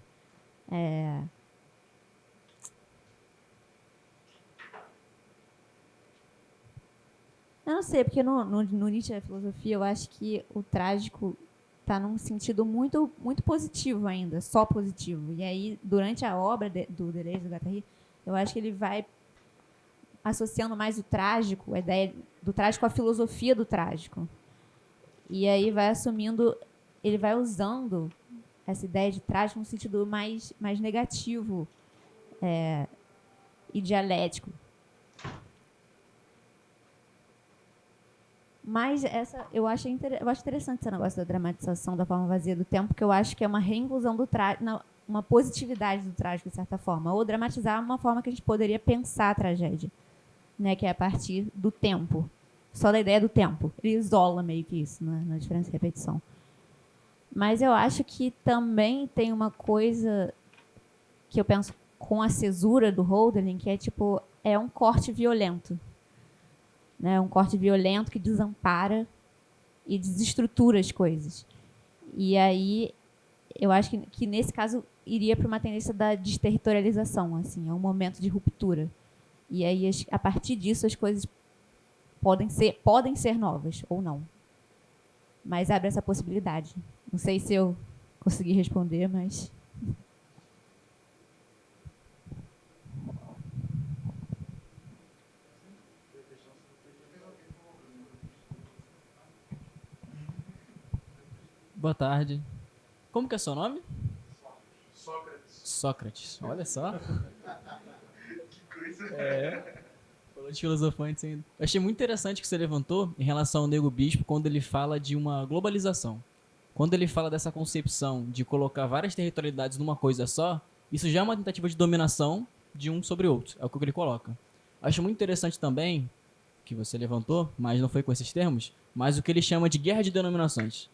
Eu não sei, porque no Nietzsche e a filosofia, eu acho que o trágico está num sentido muito, muito positivo ainda, só positivo. E aí, durante a obra do Deleuze e do Guattari, eu acho que ele vai associando mais o trágico, a ideia do trágico à filosofia do trágico. E aí vai assumindo, ele vai usando essa ideia de trágico num sentido mais negativo e dialético. Mas eu acho interessante esse negócio da dramatização da forma vazia do tempo, porque eu acho que é uma reinclusão do trágico, uma positividade do trágico, de certa forma. Ou dramatizar uma forma que a gente poderia pensar a tragédia, né, que é a partir do tempo. Só da ideia do tempo. Ele isola meio que isso, né, na diferença e repetição. Mas eu acho que também tem uma coisa que eu penso com a cesura do Hölderlin, que é um corte violento. Né, um corte violento que desampara e desestrutura as coisas. E aí, eu acho que nesse caso iria para uma tendência da desterritorialização, assim, é um momento de ruptura. E aí, a partir disso, as coisas podem ser novas ou não. Mas abre essa possibilidade. Não sei se eu consegui responder, mas... Boa tarde. Como que é seu nome? Sócrates. Sócrates. Olha só. Que coisa. Falou de filosofantes ainda. Eu achei muito interessante o que você levantou em relação ao Nego Bispo quando ele fala de uma globalização. Quando ele fala dessa concepção de colocar várias territorialidades numa coisa só, isso já é uma tentativa de dominação de um sobre o outro. É o que ele coloca. Acho muito interessante também que você levantou, mas não foi com esses termos, mas o que ele chama de guerra de denominações.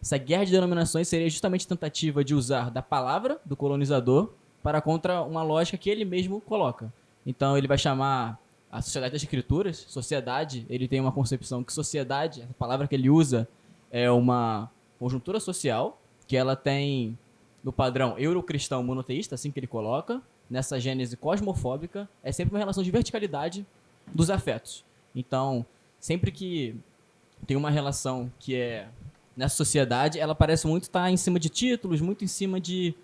Essa guerra de denominações seria justamente a tentativa de usar da palavra do colonizador para contra uma lógica que ele mesmo coloca. Então ele vai chamar a sociedade das escrituras, sociedade, ele tem uma concepção que sociedade, a palavra que ele usa é uma conjuntura social, que ela tem no padrão eurocristão monoteísta, assim que ele coloca, nessa gênese cosmofóbica, é sempre uma relação de verticalidade dos afetos. Então, sempre que tem uma relação que é nessa sociedade, ela parece muito estar em cima de títulos, muito em cima de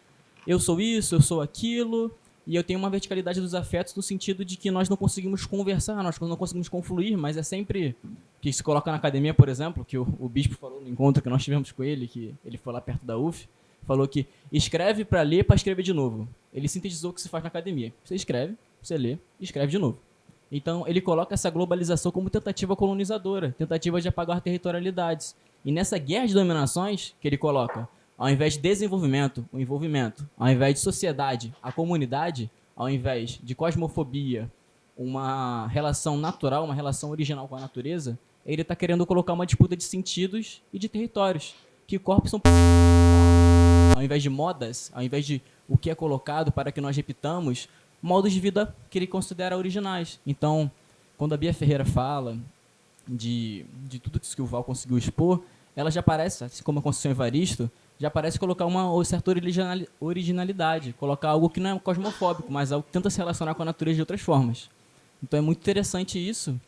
eu sou isso, eu sou aquilo, e eu tenho uma verticalidade dos afetos no sentido de que nós não conseguimos conversar, nós não conseguimos confluir, mas é sempre que se coloca na academia, por exemplo, que o bispo falou no encontro que nós tivemos com ele, que ele foi lá perto da UF, falou que escreve para ler, para escrever de novo. Ele sintetizou o que se faz na academia. Você escreve, você lê, escreve de novo. Então, ele coloca essa globalização como tentativa colonizadora, tentativa de apagar territorialidades. E nessa guerra de dominações que ele coloca, ao invés de desenvolvimento, o envolvimento, ao invés de sociedade, a comunidade, ao invés de cosmofobia, uma relação natural, uma relação original com a natureza, ele está querendo colocar uma disputa de sentidos e de territórios, que corpos são... Ao invés de modas, ao invés de o que é colocado para que nós repitamos, modos de vida que ele considera originais. Então, quando a Bia Ferreira fala de tudo isso que o Val conseguiu expor, ela já parece, assim como a Conceição Evaristo, já parece colocar uma certa originalidade, colocar algo que não é cosmofóbico, mas algo que tenta se relacionar com a natureza de outras formas. Então é muito interessante isso.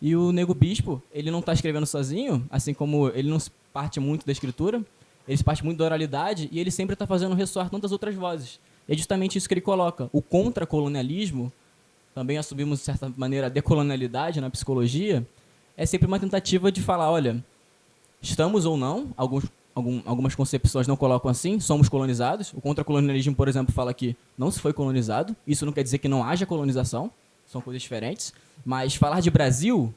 E o Nego Bispo, ele não está escrevendo sozinho, assim como ele não parte muito da escritura, ele parte muito da oralidade, e ele sempre está fazendo ressoar tantas outras vozes. E é justamente isso que ele coloca. O contra-colonialismo, também assumimos, de certa maneira, a decolonialidade na psicologia, é sempre uma tentativa de falar, olha, estamos ou não, algumas concepções não colocam assim, somos colonizados. O contra-colonialismo, por exemplo, fala que não se foi colonizado. Isso não quer dizer que não haja colonização, são coisas diferentes. Mas falar de Brasil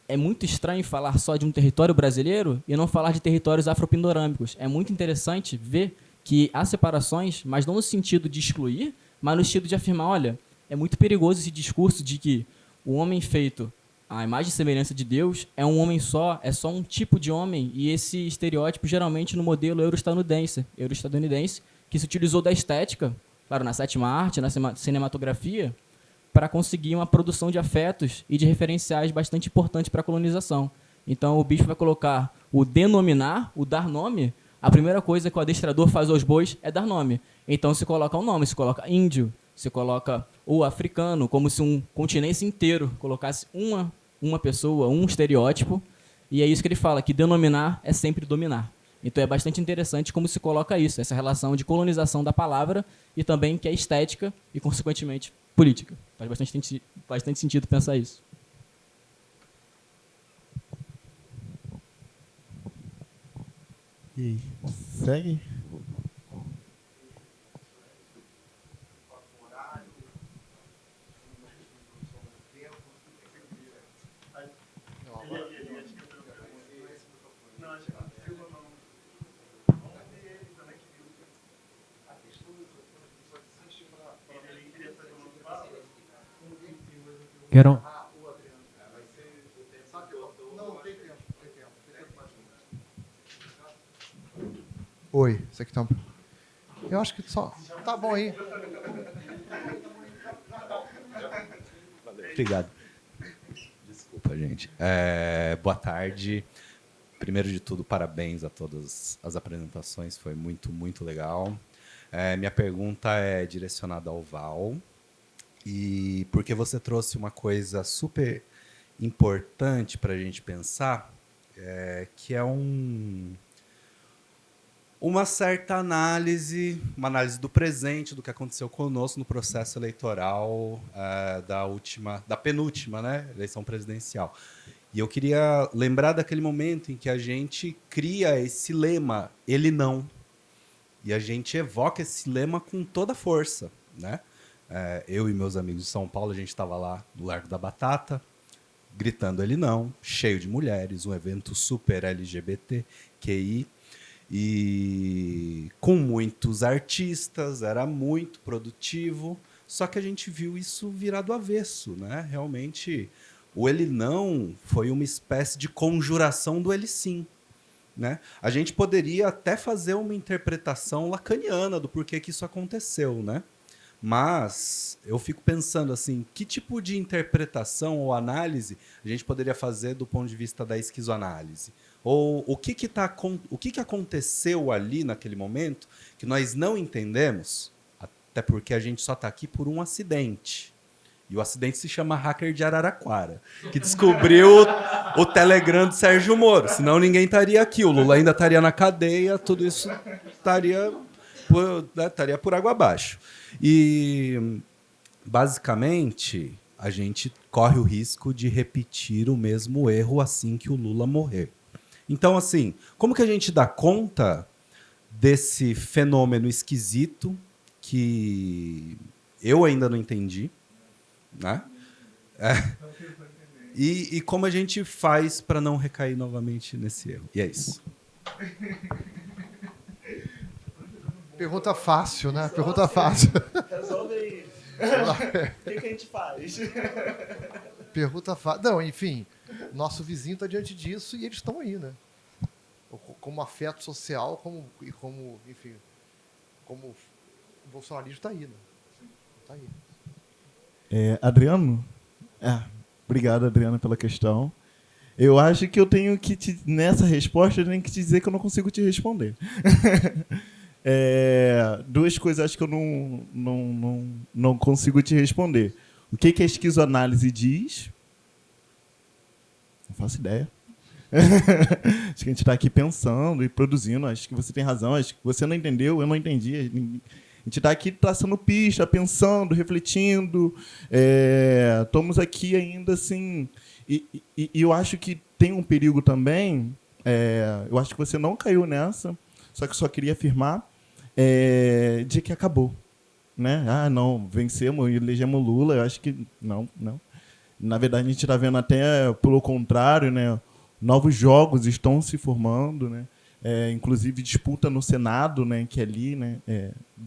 é muito estranho falar só de um território brasileiro e não falar de territórios afropindorâmicos. É muito interessante ver que há separações, mas não no sentido de excluir, mas no sentido de afirmar, olha, é muito perigoso esse discurso de que o homem feito à imagem e semelhança de Deus é um homem só, é só um tipo de homem, e esse estereótipo geralmente no modelo euro-estadunidense, que se utilizou da estética, claro, na sétima arte, na cinematografia, para conseguir uma produção de afetos e de referenciais bastante importantes para a colonização. Então o bispo vai colocar o denominar, o dar nome. A primeira coisa que o adestrador faz aos bois é dar nome. Então se coloca um nome, se coloca índio, se coloca o africano, como se um continente inteiro colocasse uma pessoa, um estereótipo. E é isso que ele fala, que denominar é sempre dominar. Então é bastante interessante como se coloca isso, essa relação de colonização da palavra e também que é estética e, consequentemente, política. Faz bastante sentido pensar isso. E aí, segue? Quero... Oi, você que tá... Eu acho que só... Tá bom aí. Obrigado. Desculpa, gente. Boa tarde. Primeiro de tudo, parabéns a todas as apresentações. Foi muito, muito legal. Minha pergunta é direcionada ao Val. E porque você trouxe uma coisa super importante para a gente pensar, que é uma certa análise, uma análise do presente, do que aconteceu conosco no processo eleitoral da penúltima, né, eleição presidencial. E eu queria lembrar daquele momento em que a gente cria esse lema, ele não. E a gente evoca esse lema com toda a força, né? Eu e meus amigos de São Paulo, a gente estava lá no Largo da Batata, gritando ele não, cheio de mulheres, um evento super LGBTQI, e com muitos artistas, era muito produtivo, só que a gente viu isso virar do avesso, né? Realmente, o ele não foi uma espécie de conjuração do ele sim. Né? A gente poderia até fazer uma interpretação lacaniana do porquê que isso aconteceu, né? Mas eu fico pensando assim, que tipo de interpretação ou análise a gente poderia fazer do ponto de vista da esquizoanálise? Ou o que aconteceu ali naquele momento que nós não entendemos, até porque a gente só está aqui por um acidente. E o acidente se chama hacker de Araraquara, que descobriu o Telegram do Sérgio Moro. Senão ninguém estaria aqui. O Lula ainda estaria na cadeia, tudo isso estaria por água abaixo. E, basicamente, a gente corre o risco de repetir o mesmo erro assim que o Lula morrer. Então, assim, como que a gente dá conta desse fenômeno esquisito que eu ainda não entendi, né? E como a gente faz para não recair novamente nesse erro? E é isso. Pergunta fácil, né? Pergunta fácil. Resolve aí. O que a gente faz? Pergunta fácil. Não, enfim, nosso vizinho está diante disso e eles estão aí, né? Como afeto social, enfim, como o bolsonarismo está aí, né? Está aí. Adriano? Obrigado, Adriano, pela questão. Eu acho que eu tenho que nessa resposta eu tenho que te dizer que eu não consigo te responder. Duas coisas acho que eu não consigo te responder. O que a esquizoanálise diz? Não faço ideia. Acho que a gente está aqui pensando e produzindo. Acho que você tem razão. Acho que você não entendeu, eu não entendi. A gente está aqui traçando pista, pensando, refletindo. Estamos aqui ainda assim. E eu acho que tem um perigo também. Eu acho que você não caiu nessa, só que eu só queria afirmar de que acabou. Né? Não, vencemos, elegemos Lula. Eu acho que não. Na verdade, a gente está vendo até pelo contrário, né? Novos jogos estão se formando, né? Inclusive disputa no Senado, né? Que ali, né?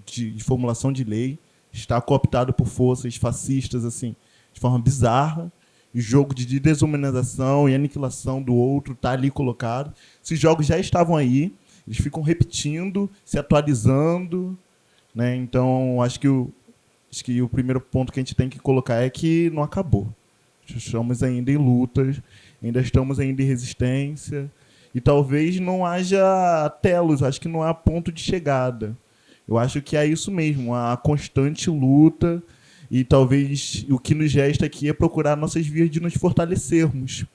De formulação de lei está cooptado por forças fascistas assim, de forma bizarra. O jogo de desumanização e aniquilação do outro está ali colocado. Esses jogos já estavam aí, eles ficam repetindo, se atualizando, né? Então, acho que o primeiro ponto que a gente tem que colocar é que não acabou. Estamos ainda em lutas, ainda estamos ainda em resistência, e talvez não haja telos, acho que não há ponto de chegada. Eu acho que é isso mesmo, a constante luta, e talvez o que nos resta aqui é procurar nossas vias de nos fortalecermos.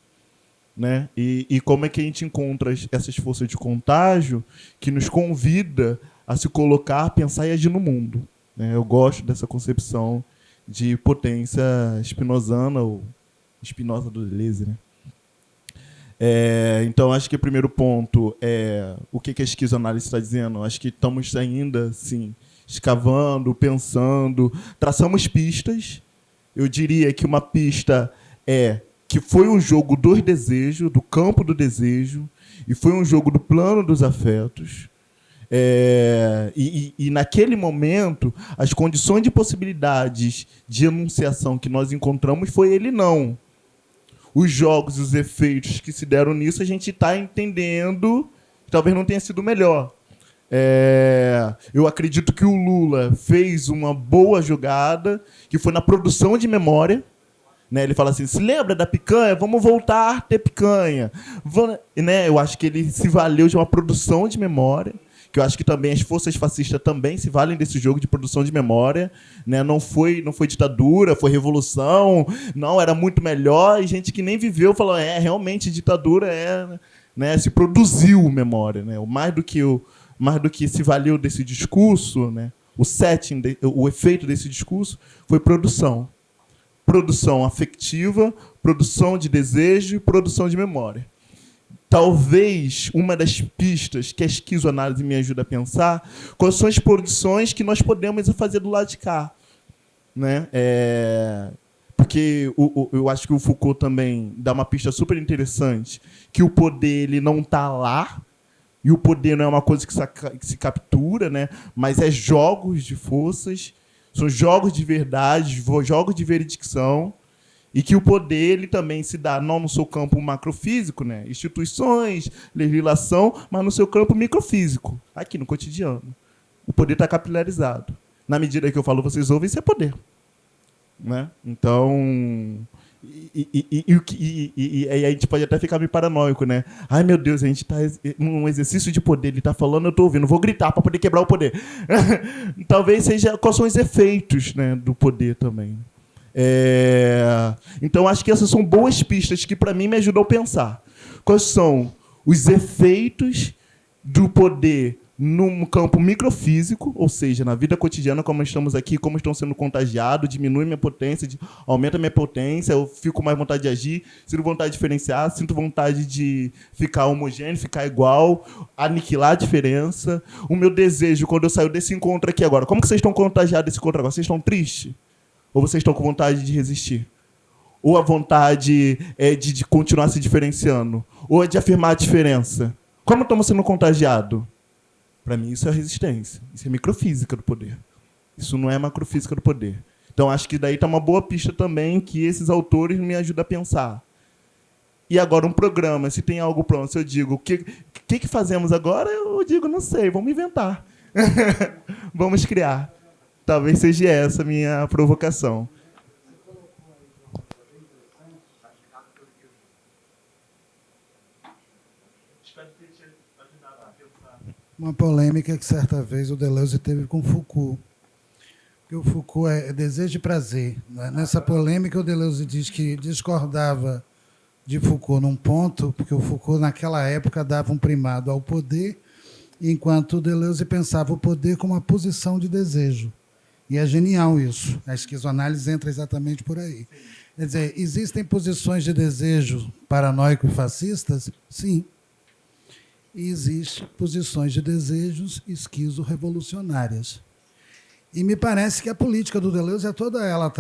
Né? E como é que a gente encontra essas forças de contágio que nos convida a se colocar, pensar e agir no mundo. Né? Eu gosto dessa concepção de potência spinozana, ou Spinoza do Deleuze, né? Então, acho que o primeiro ponto é o que a esquizoanálise está dizendo. Acho que estamos ainda, assim, escavando, pensando, traçamos pistas. Eu diria que uma pista que foi um jogo dos desejos, do campo do desejo, e foi um jogo do plano dos afetos. E naquele momento, as condições de possibilidades de enunciação que nós encontramos foi ele não. Os jogos e os efeitos que se deram nisso, a gente está entendendo que talvez não tenha sido melhor. Eu acredito que o Lula fez uma boa jogada, que foi na produção de memória. Né? Ele fala assim, se lembra da picanha? Vamos voltar a ter picanha. Né? Eu acho que ele se valeu de uma produção de memória, que eu acho que também as forças fascistas também se valem desse jogo de produção de memória, né? Não foi ditadura, foi revolução, não, era muito melhor, e gente que nem viveu falou, realmente ditadura né? Se produziu memória, né? Mais do que se valeu desse discurso, né? O efeito desse discurso foi produção. Produção afetiva, produção de desejo e produção de memória. Talvez uma das pistas que a esquizoanálise me ajuda a pensar, quais são as produções que nós podemos fazer do lado de cá. Né? Porque eu acho que o Foucault também dá uma pista super interessante, que o poder ele não está lá, e o poder não é uma coisa que se captura, né? Mas é jogos de forças, são jogos de verdade, jogos de veredicção, e que o poder ele também se dá não no seu campo macrofísico, né? Instituições, legislação, mas no seu campo microfísico, aqui no cotidiano. O poder está capilarizado. Na medida que eu falo, vocês ouvem, isso é poder. Né? Então... E aí a gente pode até ficar meio paranoico, né? Ai, meu Deus, a gente está num exercício de poder, ele está falando, eu estou ouvindo, vou gritar para poder quebrar o poder. Talvez seja quais são os efeitos, né, do poder também. Então, acho que essas são boas pistas que, para mim, me ajudam a pensar. Quais são os efeitos do poder num campo microfísico, ou seja, na vida cotidiana, como estamos aqui, como estão sendo contagiados, diminui minha potência, aumenta minha potência, eu fico mais vontade de agir, sinto vontade de diferenciar, sinto vontade de ficar homogêneo, ficar igual, aniquilar a diferença. O meu desejo, quando eu saio desse encontro aqui agora, como que vocês estão contagiados desse encontro agora? Vocês estão tristes? Ou vocês estão com vontade de resistir? Ou a vontade de continuar se diferenciando? Ou é de afirmar a diferença? Como estamos sendo contagiados? Para mim, isso é resistência. Isso é microfísica do poder. Isso não é macrofísica do poder. Então, acho que daí está uma boa pista também que esses autores me ajudam a pensar. E agora, um programa, se tem algo pronto, se eu digo, o que fazemos agora? Eu digo, não sei, vamos inventar. Vamos criar. Talvez seja essa a minha provocação. Espero ter te ajudado a pensar. Uma polêmica que certa vez o Deleuze teve com Foucault. Porque o Foucault é desejo e prazer. Né? Nessa polêmica, o Deleuze diz que discordava de Foucault num ponto, porque o Foucault, naquela época, dava um primado ao poder, enquanto o Deleuze pensava o poder como uma posição de desejo. E é genial isso. A esquizoanálise entra exatamente por aí. Quer dizer, existem posições de desejo paranoico e fascistas? Sim. E existem posições de desejos esquizo-revolucionárias. E me parece que a política do Deleuze é toda ela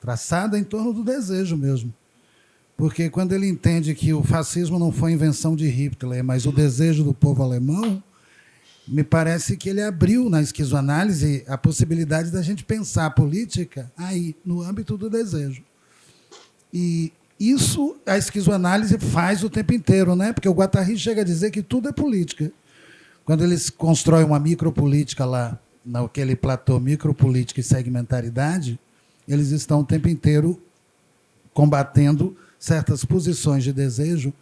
traçada em torno do desejo mesmo. Porque quando ele entende que o fascismo não foi invenção de Hitler, mas o desejo do povo alemão, me parece que ele abriu na esquizoanálise a possibilidade da gente pensar a política aí, no âmbito do desejo. E isso a esquizoanálise faz o tempo inteiro, né? Porque o Guattari chega a dizer que tudo é política. Quando eles constroem uma micropolítica lá, naquele platô micropolítica e segmentaridade, eles estão o tempo inteiro combatendo certas posições de desejo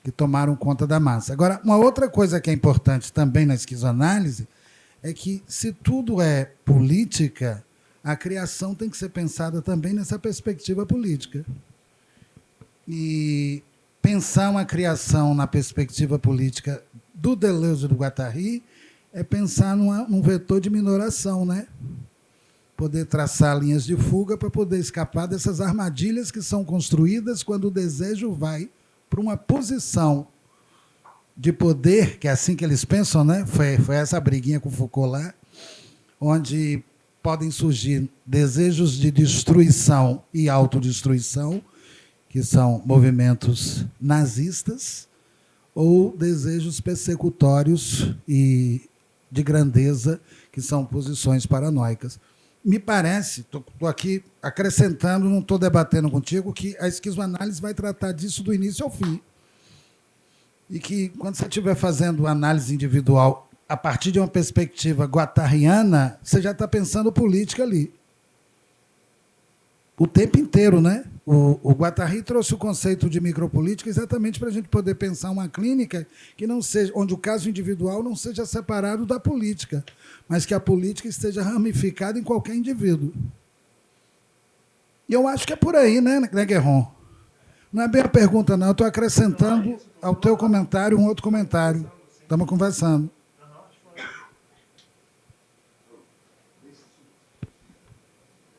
que tomaram conta da massa. Agora, uma outra coisa que é importante também na esquizoanálise é que, se tudo é política, a criação tem que ser pensada também nessa perspectiva política. E pensar uma criação na perspectiva política do Deleuze e do Guattari é pensar num vetor de minoração, né? Poder traçar linhas de fuga para poder escapar dessas armadilhas que são construídas quando o desejo vai para uma posição de poder, que é assim que eles pensam, né? Foi essa briguinha com Foucault lá, onde podem surgir desejos de destruição e autodestruição, que são movimentos nazistas, ou desejos persecutórios e de grandeza, que são posições paranoicas. Me parece, estou aqui acrescentando, não estou debatendo contigo, que a esquizoanálise vai tratar disso do início ao fim. E que, quando você estiver fazendo análise individual a partir de uma perspectiva guattariana, você já está pensando política ali. O tempo inteiro, né? O Guattari trouxe o conceito de micropolítica exatamente para a gente poder pensar uma clínica que não seja, onde o caso individual não seja separado da política, mas que a política esteja ramificada em qualquer indivíduo. E eu acho que é por aí, né, Guerron? Não é bem a pergunta, não. Eu estou acrescentando ao teu comentário um outro comentário. Estamos conversando.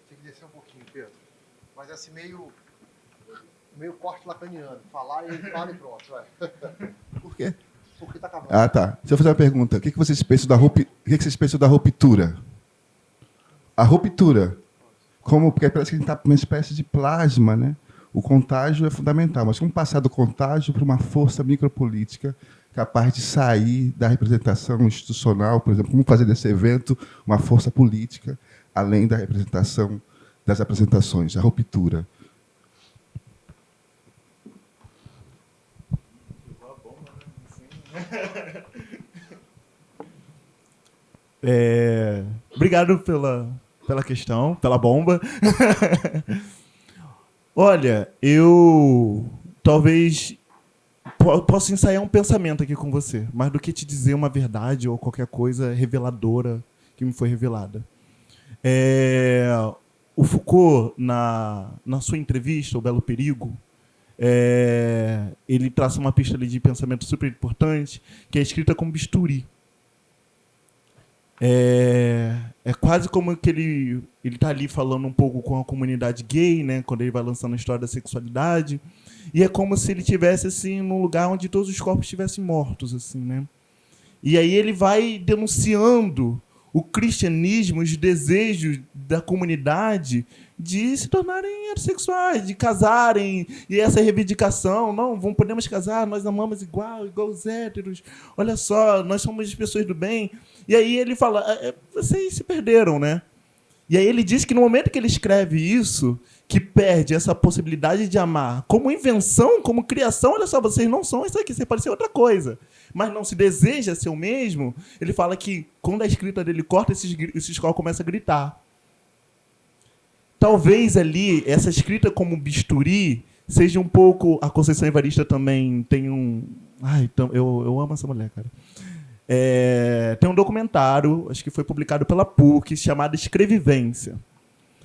Tem que descer um pouquinho, Pedro. Mas é assim, meio corte lacaniano. Falar e fala e pronto. Vai. Por quê? Porque está acabando. Ah, tá. Deixa eu fazer uma pergunta. O que vocês pensam da ruptura? A ruptura. Porque parece que a gente está numa espécie de plasma, né? O contágio é fundamental, mas como passar do contágio para uma força micropolítica capaz de sair da representação institucional, por exemplo, como fazer desse evento uma força política, além da representação das apresentações, a ruptura. Obrigado pela questão, pela bomba. Olha, eu talvez posso ensaiar um pensamento aqui com você, mais do que te dizer uma verdade ou qualquer coisa reveladora que me foi revelada. O Foucault, na sua entrevista, O Belo Perigo, ele traça uma pista ali de pensamento super importante, que é escrita como bisturi. É quase como que ele está ali falando um pouco com a comunidade gay, né, quando ele vai lançando a história da sexualidade, e é como se ele estivesse assim, num lugar onde todos os corpos estivessem mortos, assim, né? E aí ele vai denunciando o cristianismo, os desejos da comunidade de se tornarem heterossexuais, de casarem, e essa reivindicação, não, podemos casar, nós amamos igual os héteros, olha só, nós somos as pessoas do bem. E aí ele fala, vocês se perderam, né? E aí ele diz que no momento que ele escreve isso, que perde essa possibilidade de amar como invenção, como criação, olha só, vocês não são isso aqui, você pode ser outra coisa, mas não se deseja ser o mesmo, ele fala que quando a escrita dele corta, esses corpos começam a gritar. Talvez ali, essa escrita como bisturi, seja um pouco... A Conceição Evarista também tem Ai, então, eu amo essa mulher, cara. Tem um documentário, acho que foi publicado pela PUC, chamado Escrevivência.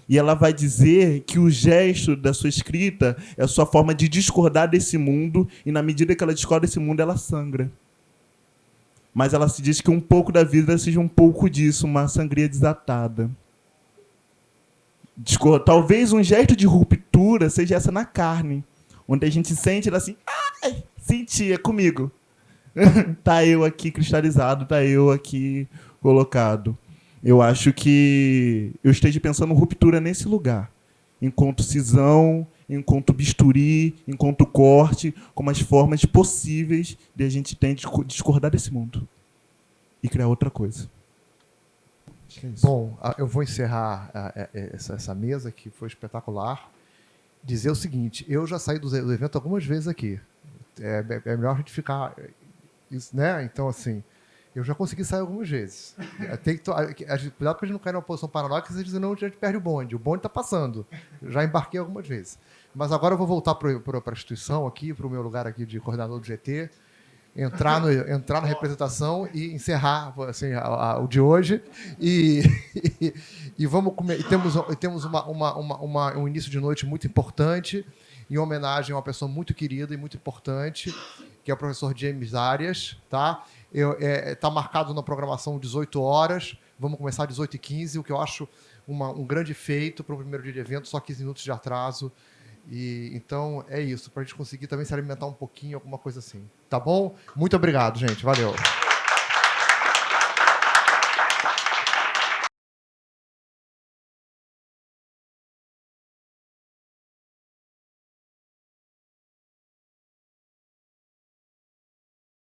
E ela vai dizer que o gesto da sua escrita é a sua forma de discordar desse mundo, e na medida que ela discorda desse mundo, ela sangra. Mas ela se diz que um pouco da vida seja um pouco disso, uma sangria desatada. Talvez um gesto de ruptura seja essa na carne, onde a gente sente ela assim, ai, senti, é comigo. Tá eu aqui cristalizado, tá eu aqui colocado. Eu acho que eu esteja pensando ruptura nesse lugar. Enquanto cisão, enquanto bisturi, enquanto corte, como as formas possíveis de a gente ter de discordar desse mundo e criar outra coisa. Acho que é isso. Bom, eu vou encerrar essa mesa, que foi espetacular. Dizer o seguinte, eu já saí do evento algumas vezes aqui. É melhor a gente ficar... Isso, né? Então, assim, eu já consegui sair algumas vezes. Tem que cuidado para a gente não cair numa posição paranoica, senão a gente perde o bonde. O bonde está passando. Eu já embarquei algumas vezes. Mas agora eu vou voltar para a instituição aqui, para o meu lugar aqui de coordenador do GT, entrar na representação e encerrar assim, o de hoje. E vamos comer. E temos um início de noite muito importante, em homenagem a uma pessoa muito querida e muito importante, que é o professor James Arias, tá? Está marcado na programação 18 horas, vamos começar às 18h15, o que eu acho um grande feito para o primeiro dia de evento, só 15 minutos de atraso. Então, é isso, para a gente conseguir também se alimentar um pouquinho, alguma coisa assim. Tá bom? Muito obrigado, gente. Valeu.